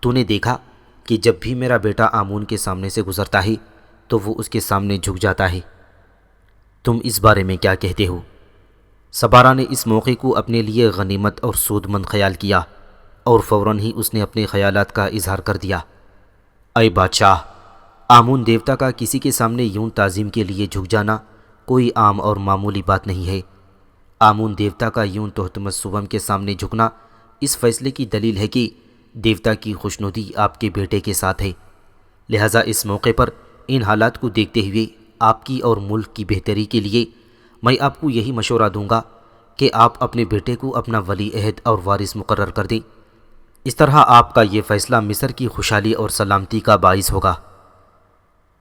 تو نے دیکھا کہ جب بھی میرا بیٹا آمون کے سامنے سے گزرتا ہے تو وہ اس کے سامنے جھک جاتا ہے، تم اس بارے میں کیا کہتے ہو؟ سبارہ نے اس موقع کو اپنے لیے غنیمت اور سود مند خیال کیا اور فوراً ہی اس نے اپنے خیالات کا اظہار کر دیا۔ اے بادشاہ، آمون دیوتا کا کسی کے سامنے یوں تعظیم کے لیے جھک جانا کوئی عام اور معمولی بات نہیں ہے۔ آمون دیوتا کا یوں تحتمس سوم کے سامنے جھکنا اس فیصلے کی دلیل ہے کہ دیوتا کی خوشنودی آپ کے بیٹے کے ساتھ ہے، لہٰذا اس موقع پر ان حالات کو دیکھتے ہوئے آپ کی اور ملک کی بہتری کے لیے میں آپ کو یہی مشورہ دوں گا کہ آپ اپنے بیٹے کو اپنا ولی عہد اور وارث مقرر کر دیں۔ اس طرح آپ کا یہ فیصلہ مصر کی خوشحالی اور سلامتی کا باعث ہوگا۔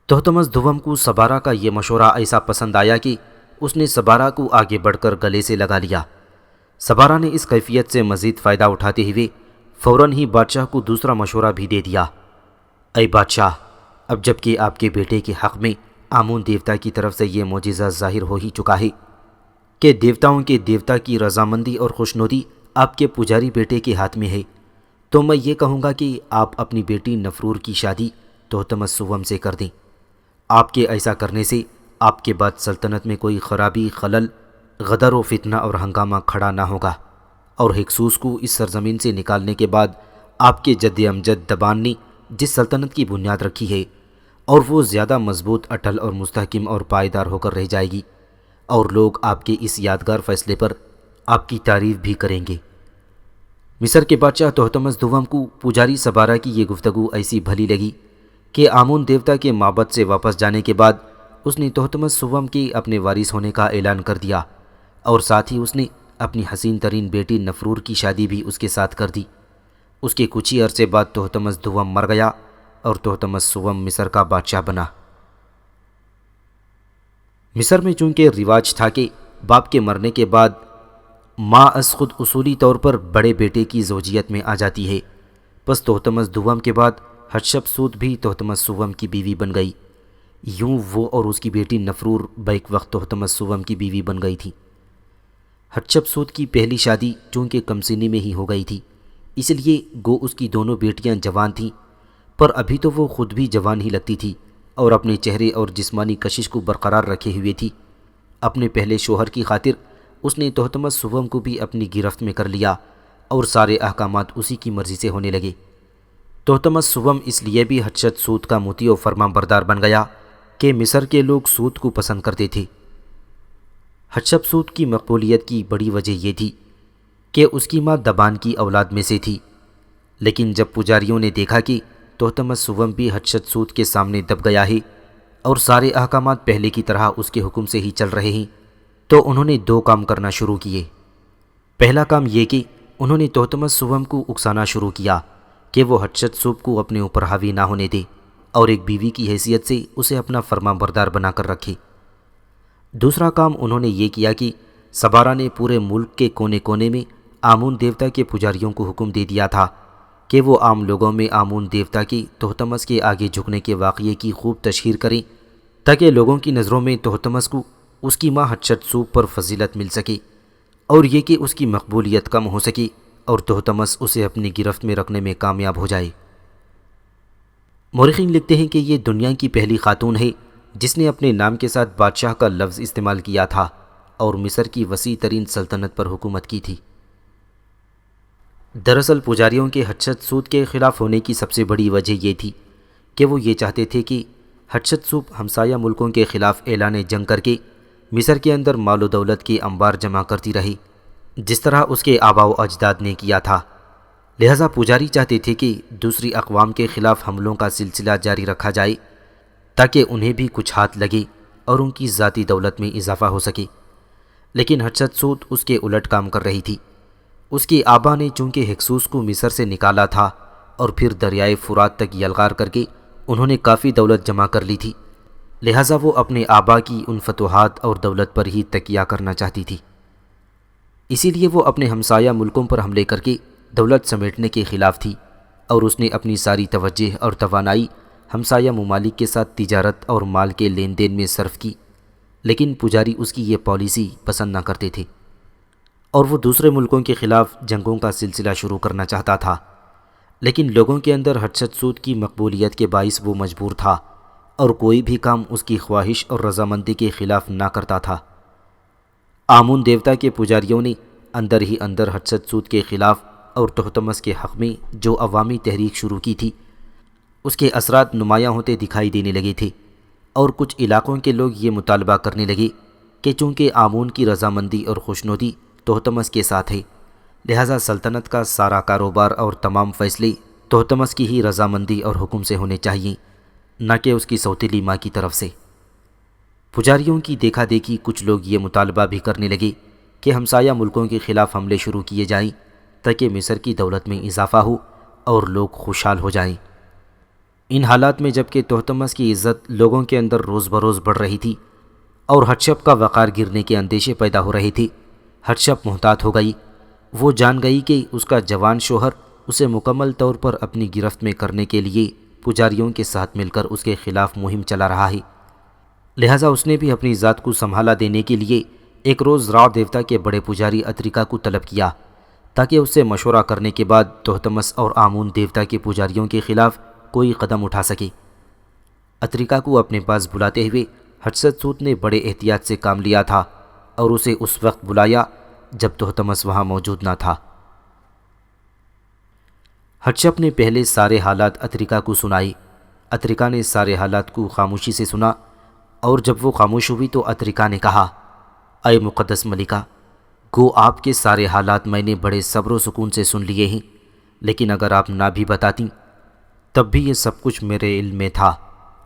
تحتمس دوم کو سبارہ کا یہ مشورہ ایسا پسند آیا کہ اس نے سبارہ کو آگے بڑھ کر گلے سے لگا لیا۔ سبارہ نے اس کیفیت سے مزید فائدہ اٹھاتے ہوئے فوراً ہی بادشاہ کو دوسرا مشورہ بھی دے دیا۔ اے بادشاہ، اب جب کہ آپ کے بیٹے کے حق میں آمون دیوتا کی طرف سے یہ معجزہ ظاہر ہو ہی چکا ہے کہ دیوتاؤں کے دیوتا کی رضامندی اور خوشنودی آپ کے پجاری بیٹے کے ہاتھ میں ہے، تو میں یہ کہوں گا کہ آپ اپنی بیٹی نفرور کی شادی تحتمس سوم سے کر دیں۔ آپ کے ایسا کرنے سے آپ کے بعد سلطنت میں کوئی خرابی، خلل، غدر و فتنہ اور ہنگامہ کھڑا نہ ہوگا، اور ہکسوس کو اس سرزمین سے نکالنے کے بعد آپ کے جد امجد دبان نے جس سلطنت کی بنیاد رکھی ہے اور وہ زیادہ مضبوط، اٹل اور مستحکم اور پائیدار ہو کر رہ جائے گی، اور لوگ آپ کے اس یادگار فیصلے پر آپ کی تعریف بھی کریں گے۔ مصر کے بادشاہ تحتمس دوم کو پجاری سبارہ کی یہ گفتگو ایسی بھلی لگی کہ آمون دیوتا کے معبد سے واپس جانے کے بعد اس نے تحتمس سوم کے اپنے وارث ہونے کا اعلان کر دیا، اور ساتھ ہی اس نے اپنی حسین ترین بیٹی نفرور کی شادی بھی اس کے ساتھ کر دی۔ اس کے کچھ ہی عرصے بعد تحتمس دوم مر گیا اور تحتمس سوم مصر کا بادشاہ بنا۔ مصر میں چونکہ رواج تھا کہ باپ کے مرنے کے بعد ماں از خود اصولی طور پر بڑے بیٹے کی زوجیت میں آ جاتی ہے، پس تحتمس دوم کے بعد حتشبسوت بھی تحتمس سوم کی بیوی بن گئی۔ یوں وہ اور اس کی بیٹی نفرور بیک وقت تحتمس سوم کی بیوی بن گئی تھی۔ حتشبسوت کی پہلی شادی چونکہ کم سنی میں ہی ہو گئی تھی، اس لیے گو اس کی دونوں بیٹیاں جوان تھیں، پر ابھی تو وہ خود بھی جوان ہی لگتی تھی اور اپنے چہرے اور جسمانی کشش کو برقرار رکھے ہوئے تھی۔ اپنے پہلے شوہر کی خاطر اس نے تحتمس سوم کو بھی اپنی گرفت میں کر لیا اور سارے احکامات اسی کی مرضی سے ہونے لگے۔ تحتمس سوم اس لیے بھی حتشبسوت کا مطیع و فرمان بردار بن گیا کہ مصر کے لوگ سود کو پسند کرتے تھے۔ حتشبسوت کی مقبولیت کی بڑی وجہ یہ تھی کہ اس کی ماں دبان کی اولاد میں سے تھی، لیکن جب پجاریوں نے دیکھا کہ تحتمس سوم بھی حتشبسوت کے سامنے دب گیا ہے اور سارے احکامات پہلے کی طرح اس کے حکم سے ہی چل رہے ہیں، تو انہوں نے دو کام کرنا شروع کیے۔ پہلا کام یہ کہ انہوں نے تحتمس سوم کو اکسانا شروع کیا کہ وہ حتشبسوت کو اپنے اوپر حاوی نہ ہونے دے اور ایک بیوی کی حیثیت سے اسے اپنا فرمان بردار بنا کر رکھے۔ دوسرا کام انہوں نے یہ کیا کہ سبارہ نے پورے ملک کے کونے کونے میں آمون دیوتا کے پجاریوں کو حکم دے دیا تھا کہ وہ عام لوگوں میں آمون دیوتا کی تحتمس کے آگے جھکنے کے واقعے کی خوب تشہیر کریں، تاکہ لوگوں کی نظروں میں تحتمس کو اس کی ماں حتشبسوت پر فضیلت مل سکے، اور یہ کہ اس کی مقبولیت کم ہو سکے اور تحتمس اسے اپنی گرفت میں رکھنے میں کامیاب ہو جائے۔ مورخین لکھتے ہیں کہ یہ دنیا کی پہلی خاتون ہے جس نے اپنے نام کے ساتھ بادشاہ کا لفظ استعمال کیا تھا اور مصر کی وسیع ترین سلطنت پر حکومت کی تھی۔ دراصل پجاریوں کے حتشبسوت کے خلاف ہونے کی سب سے بڑی وجہ یہ تھی کہ وہ یہ چاہتے تھے کہ حتشبسوت ہمسایہ ملکوں کے خلاف اعلان جنگ کر کے مصر کے اندر مال و دولت کے انبار جمع کرتی رہی، جس طرح اس کے آباء و اجداد نے کیا تھا۔ لہذا پجاری چاہتے تھے کہ دوسری اقوام کے خلاف حملوں کا سلسلہ جاری رکھا جائے تاکہ انہیں بھی کچھ ہاتھ لگے اور ان کی ذاتی دولت میں اضافہ ہو سکے، لیکن حتشبسوت اس کے الٹ کام کر رہی تھی۔ اس کے آبا نے چونکہ ہکسوس کو مصر سے نکالا تھا اور پھر دریائے فرات تک یلغار کر کے انہوں نے کافی دولت جمع کر لی تھی، لہٰذا وہ اپنے آبا کی ان فتوحات اور دولت پر ہی تکیہ کرنا چاہتی تھی۔ اسی لیے وہ اپنے ہمسایہ ملکوں پر حملے کر کے دولت سمیٹنے کے خلاف تھی، اور اس نے اپنی ساری توجہ اور توانائی ہمسایہ ممالک کے ساتھ تجارت اور مال کے لین دین میں صرف کی، لیکن پجاری اس کی یہ پالیسی پسند نہ کرتے تھے اور وہ دوسرے ملکوں کے خلاف جنگوں کا سلسلہ شروع کرنا چاہتا تھا، لیکن لوگوں کے اندر حتشبسوت کی مقبولیت کے باعث وہ مجبور تھا اور کوئی بھی کام اس کی خواہش اور رضامندی کے خلاف نہ کرتا تھا۔ آمون دیوتا کے پجاریوں نے اندر ہی اندر حتشبسوت کے خلاف اور تہتمس کے حق میں جو عوامی تحریک شروع کی تھی، اس کے اثرات نمایاں ہوتے دکھائی دینے لگے تھے، اور کچھ علاقوں کے لوگ یہ مطالبہ کرنے لگے کہ چونکہ آمون کی رضامندی اور خوشنودی تہتمس کے ساتھ ہے، لہذا سلطنت کا سارا کاروبار اور تمام فیصلے تہتمس کی ہی رضامندی اور حکم سے ہونے چاہیے، نہ کہ اس کی سوتیلی ماں کی طرف سے۔ پجاریوں کی دیکھا دیکھی کچھ لوگ یہ مطالبہ بھی کرنے لگے کہ ہمسایہ ملکوں کے خلاف حملے شروع کیے جائیں تاکہ مصر کی دولت میں اضافہ ہو اور لوگ خوشحال ہو جائیں۔ ان حالات میں جب کہ تہتمس کی عزت لوگوں کے اندر روز بروز بڑھ رہی تھی اور حتشب کا وقار گرنے کے اندیشے پیدا ہو رہے تھے، حتشب محتاط ہو گئی۔ وہ جان گئی کہ اس کا جوان شوہر اسے مکمل طور پر اپنی گرفت میں کرنے کے لیے پجاریوں کے ساتھ مل کر اس کے خلاف مہم چلا رہا ہے، لہذا اس نے بھی اپنی ذات کو سنبھالا دینے کے لیے ایک روز را دیوتا کے بڑے پجاری اتریکا کو طلب کیا تاکہ اس سے مشورہ کرنے کے بعد تہتمس اور آمون دیوتا کے پجاریوں کے خلاف کوئی قدم اٹھا سکے۔ اتریکا کو اپنے پاس بلاتے ہوئے حتشبسوت نے بڑے احتیاط سے کام لیا تھا اور اسے اس وقت بلایا جب تہتمس وہاں موجود نہ تھا۔ حتشب نے پہلے سارے حالات اتریکا کو سنائے۔ اتریکا نے سارے حالات کو خاموشی سے سنا، اور جب وہ خاموش ہوئی تو اتریکا نے کہا، اے مقدس ملکہ، گو آپ کے سارے حالات میں نے بڑے صبر و سکون سے سن لیے ہیں، لیکن اگر آپ نہ بھی بتاتیں تب بھی یہ سب کچھ میرے علم میں تھا،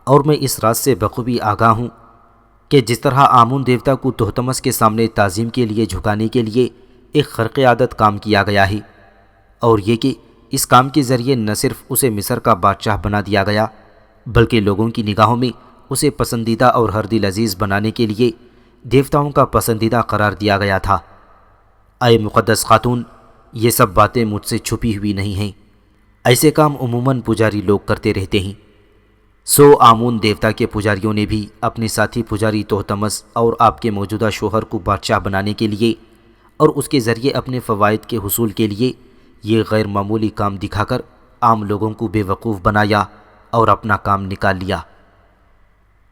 اور میں اس راز سے بخوبی آگاہ ہوں کہ جس طرح آمون دیوتا کو تہتمس کے سامنے تعظیم کے لیے جھکانے کے لیے ایک خرق عادت کام کیا گیا ہے، اور یہ کہ اس کام کے ذریعے نہ صرف اسے مصر کا بادشاہ بنا دیا گیا بلکہ لوگوں کی نگاہوں میں اسے پسندیدہ اور ہر دل عزیز بنانے کے لیے دیوتاؤں کا پسندیدہ قرار دیا گیا تھا۔ اے مقدس خاتون، یہ سب باتیں مجھ سے چھپی ہوئی نہیں ہیں، ایسے کام عموماً پجاری لوگ کرتے رہتے ہیں۔ سو آمون دیوتا کے پجاریوں نے بھی اپنے ساتھی پجاری تہتمس اور آپ کے موجودہ شوہر کو بادشاہ بنانے کے لیے اور اس کے ذریعے اپنے فوائد کے حصول کے لیے یہ غیر معمولی کام دکھا کر عام لوگوں کو بے وقوف بنایا اور اپنا کام نکال لیا۔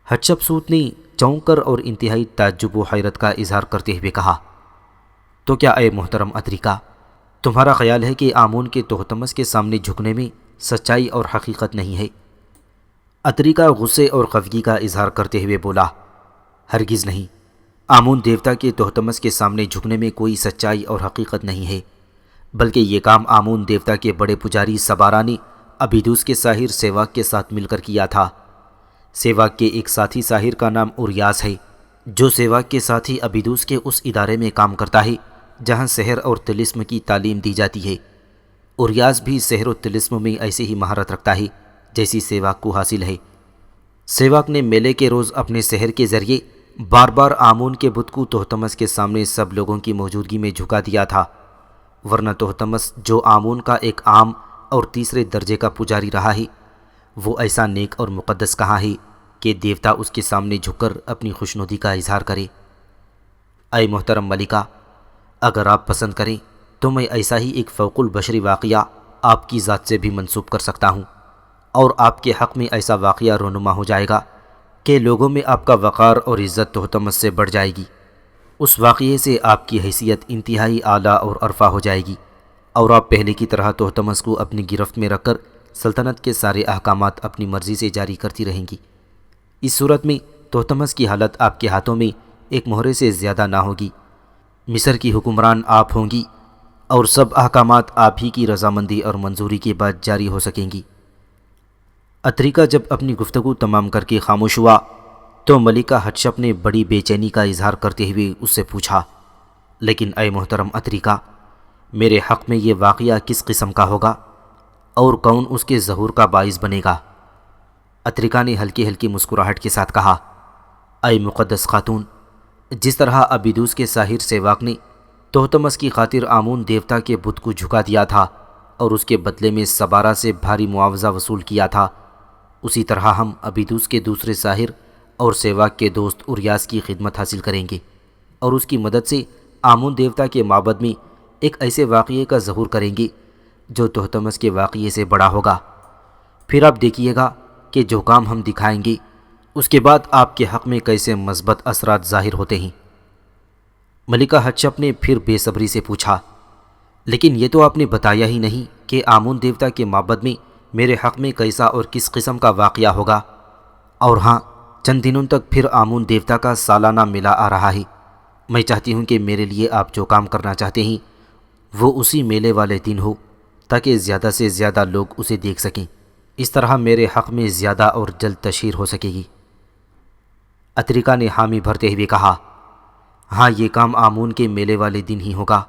حتشبسوت نے چونک کر اور انتہائی تعجب و حیرت کا اظہار کرتے ہوئے کہا، تو کیا اے محترم اتریکا، تمہارا خیال ہے کہ آمون کے تہتمس کے سامنے جھکنے میں سچائی اور حقیقت نہیں ہے؟ اتریکا غصے اور خفگی کا اظہار کرتے ہوئے بولا، ہرگز نہیں، آمون دیوتا کے تہتمس کے سامنے جھکنے میں کوئی سچائی اور حقیقت نہیں ہے، بلکہ یہ کام آمون دیوتا کے بڑے پجاری سبارا نے ابیدوس کے ساحر سیواک کے ساتھ مل کر کیا تھا۔ سیواک کے ایک ساتھی ساحر کا نام اوریاس ہے، جو سیواک کے ساتھی ابیدوس کے اس ادارے میں کام کرتا ہے جہاں سحر اور طلسم کی تعلیم دی جاتی ہے۔ اوریاس بھی سحر و طلسم میں ایسے ہی مہارت رکھتا ہے جیسی سیواک کو حاصل ہے۔ سیواک نے میلے کے روز اپنے سحر کے ذریعے بار بار آمون کے بت کو تہتمس کے سامنے سب لوگوں کی موجودگی میں جھکا دیا تھا، ورنہ تہتمس جو آمون کا ایک عام اور تیسرے درجے کا پجاری رہا ہے، وہ ایسا نیک اور مقدس کہاں ہے کہ دیوتا اس کے سامنے جھک کر اپنی خوشنودی کا اظہار کرے۔ اے محترم ملکہ، اگر آپ پسند کریں تو میں ایسا ہی ایک فوق البشری واقعہ آپ کی ذات سے بھی منسوب کر سکتا ہوں، اور آپ کے حق میں ایسا واقعہ رونما ہو جائے گا کہ لوگوں میں آپ کا وقار اور عزت تہتمس سے بڑھ جائے گی۔ اس واقعے سے آپ کی حیثیت انتہائی اعلیٰ اور عرفہ ہو جائے گی، اور آپ پہلے کی طرح تہتمس کو اپنی گرفت میں رکھ کر سلطنت کے سارے احکامات اپنی مرضی سے جاری کرتی رہیں گی۔ اس صورت میں تہتمس کی حالت آپ کے ہاتھوں میں ایک مہرے سے زیادہ نہ ہوگی۔ مصر کی حکمران آپ ہوں گی، اور سب احکامات آپ ہی کی رضامندی اور منظوری کے بعد جاری ہو سکیں گی۔ اتریکا جب اپنی گفتگو تمام کر کے خاموش ہوا تو ملکہ حتشب نے بڑی بے چینی کا اظہار کرتے ہوئے اس سے پوچھا، لیکن اے محترم اتریکا، میرے حق میں یہ واقعہ کس قسم کا ہوگا اور کون اس کے ظہور کا باعث بنے گا؟ اتریکا نے ہلکی ہلکی مسکراہٹ کے ساتھ کہا، اے مقدس خاتون، جس طرح ابیدوس کے ساحر سیواک نے تہتمس کی خاطر آمون دیوتا کے بت کو جھکا دیا تھا اور اس کے بدلے میں سبارا سے بھاری معاوضہ وصول کیا تھا، اسی طرح ہم ابیدوس کے دوسرے ساحر اور سیواک کے دوست اریاس کی خدمت حاصل کریں گے اور اس کی مدد سے آمون دیوتا کے معبد میں ایک ایسے واقعے کا ظہور کریں گے جو تہتمس کے واقعے سے بڑا ہوگا۔ پھر آپ دیکھیے گا کہ جو کام ہم دکھائیں گے اس کے بعد آپ کے حق میں کیسے مثبت اثرات ظاہر ہوتے ہیں۔ ملکہ حتشپ نے پھر بے صبری سے پوچھا، لیکن یہ تو آپ نے بتایا ہی نہیں کہ آمون دیوتا کے معبد میں میرے حق میں کیسا اور کس قسم کا واقعہ ہوگا۔ اور ہاں، چند دنوں تک پھر آمون دیوتا کا سالانہ میلہ آ رہا ہے۔ میں چاہتی ہوں کہ میرے لیے آپ جو کام کرنا چاہتے ہیں وہ اسی میلے والے دن ہو تاکہ زیادہ سے زیادہ لوگ اسے دیکھ سکیں۔ اس طرح میرے حق میں زیادہ اور جلد تشہیر ہو سکے گی۔ اتریکا نے حامی بھرتے ہوئے کہا، ہاں، یہ کام آمون کے میلے والے دن ہی ہوگا،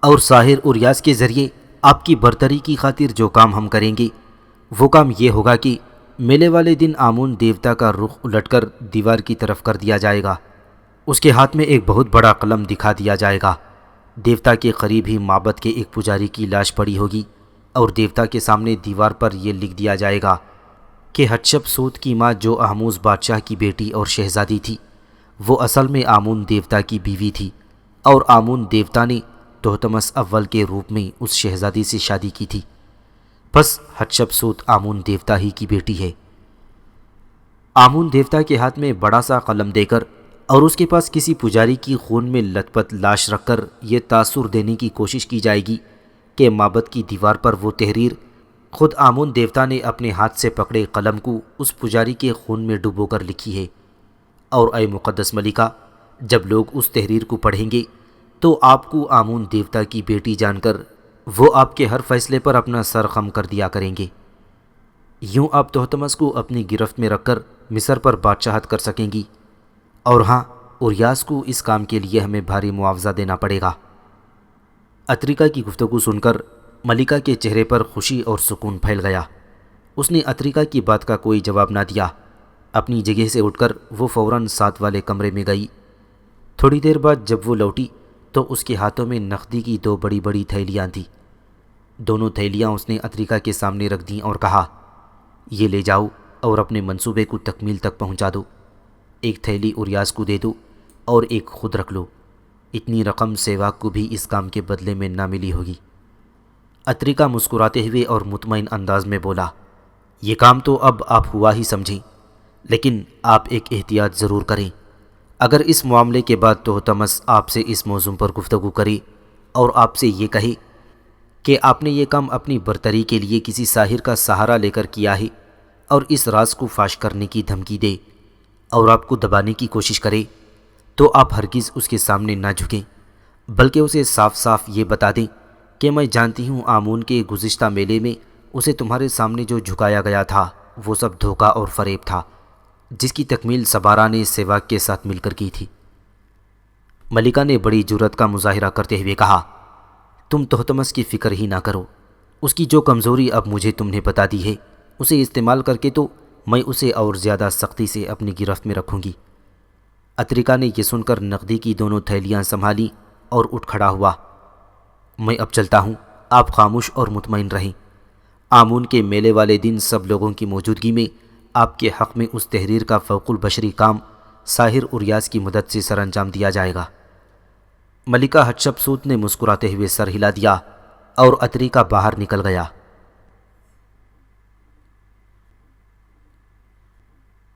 اور ساحر اریاس کے ذریعے آپ کی برتری کی خاطر جو کام ہم کریں گے وہ کام یہ ہوگا کہ میلے والے دن آمون دیوتا کا رخ الٹ کر دیوار کی طرف کر دیا جائے گا۔ اس کے ہاتھ میں ایک بہت بڑا قلم دکھا دیا جائے گا۔ دیوتا کے قریب ہی معبد کے ایک پجاری کی لاش پڑی ہوگی اور دیوتا کے سامنے دیوار پر یہ لکھ دیا جائے گا کہ حتشپ سوت کی ماں جو احموز بادشاہ کی بیٹی اور شہزادی تھی وہ اصل میں آمون دیوتا کی بیوی تھی، اور آمون دیوتا نے تہتمس اول کے روپ میں اس شہزادی سے شادی کی تھی، پس حتشپ سوت آمون دیوتا ہی کی بیٹی ہے۔ آمون دیوتا کے ہاتھ میں بڑا سا قلم دے کر اور اس کے پاس کسی پجاری کی خون میں لت پت لاش رکھ کر یہ تاثر دینے کی کوشش کی جائے گی کہ معبد کی دیوار پر وہ تحریر خود آمون دیوتا نے اپنے ہاتھ سے پکڑے قلم کو اس پجاری کے خون میں ڈبو کر لکھی ہے۔ اور اے مقدس ملکہ، جب لوگ اس تحریر کو پڑھیں گے تو آپ کو آمون دیوتا کی بیٹی جان کر وہ آپ کے ہر فیصلے پر اپنا سر خم کر دیا کریں گے۔ یوں آپ تہتمس کو اپنی گرفت میں رکھ کر مصر پر بادشاہت کر سکیں گی، اور ہاں، اریاس کو اس کام کے لیے ہمیں بھاری معاوضہ دینا پڑے گا۔ اتریکا کی گفتگو سن کر ملکہ کے چہرے پر خوشی اور سکون پھیل گیا۔ اس نے اتریکا کی بات کا کوئی جواب نہ دیا۔ اپنی جگہ سے اٹھ کر وہ فوراً ساتھ والے کمرے میں گئی۔ تھوڑی دیر بعد جب وہ لوٹی تو اس کے ہاتھوں میں نقدی کی 2 بڑی بڑی تھیلیاں تھیں۔ دونوں تھیلیاں اس نے اتریکا کے سامنے رکھ دیں اور کہا، یہ لے جاؤ اور اپنے منصوبے کو تکمیل تک پہنچا دو۔ ایک تھیلی اریاس کو دے دو اور ایک خود رکھ لو۔ اتنی رقم سیواک کو بھی اس کام کے بدلے میں نہ ملی ہوگی۔ اتریکا مسکراتے ہوئے اور مطمئن انداز میں بولا، یہ کام تو اب آپ ہوا ہی سمجھیں، لیکن آپ ایک احتیاط ضرور کریں۔ اگر اس معاملے کے بعد تہتمس آپ سے اس موضوع پر گفتگو کرے اور آپ سے یہ کہے کہ آپ نے یہ کام اپنی برتری کے لیے کسی ساحر کا سہارا لے کر کیا ہے اور اس راز کو فاش کرنے کی دھمکی دے اور آپ کو دبانے کی کوشش کرے، تو آپ ہرگز اس کے سامنے نہ جھکیں، بلکہ اسے صاف صاف یہ بتا دیں کہ میں جانتی ہوں آمون کے گزشتہ میلے میں اسے تمہارے سامنے جو جھکایا گیا تھا وہ سب دھوکہ اور فریب تھا، جس کی تکمیل سبارہ نے سیواک کے ساتھ مل کر کی تھی۔ ملکہ نے بڑی جرأت کا مظاہرہ کرتے ہوئے کہا، تم تہتمس کی فکر ہی نہ کرو۔ اس کی جو کمزوری اب مجھے تم نے بتا دی ہے اسے استعمال کر کے تو میں اسے اور زیادہ سختی سے اپنی گرفت میں رکھوں گی۔ اتریکا نے یہ سن کر نقدی کی دونوں تھیلیاں سنبھالیں اور اٹھ کھڑا ہوا۔ میں اب چلتا ہوں، آپ خاموش اور مطمئن رہیں۔ آمون کے میلے والے دن سب لوگوں کی موجودگی میں آپ کے حق میں اس تحریر کا فوق البشری کام ساحر اریاس کی مدد سے سر انجام دیا جائے گا۔ ملکہ حتشپ سوت نے مسکراتے ہوئے سر ہلا دیا اور اتریکا باہر نکل گیا۔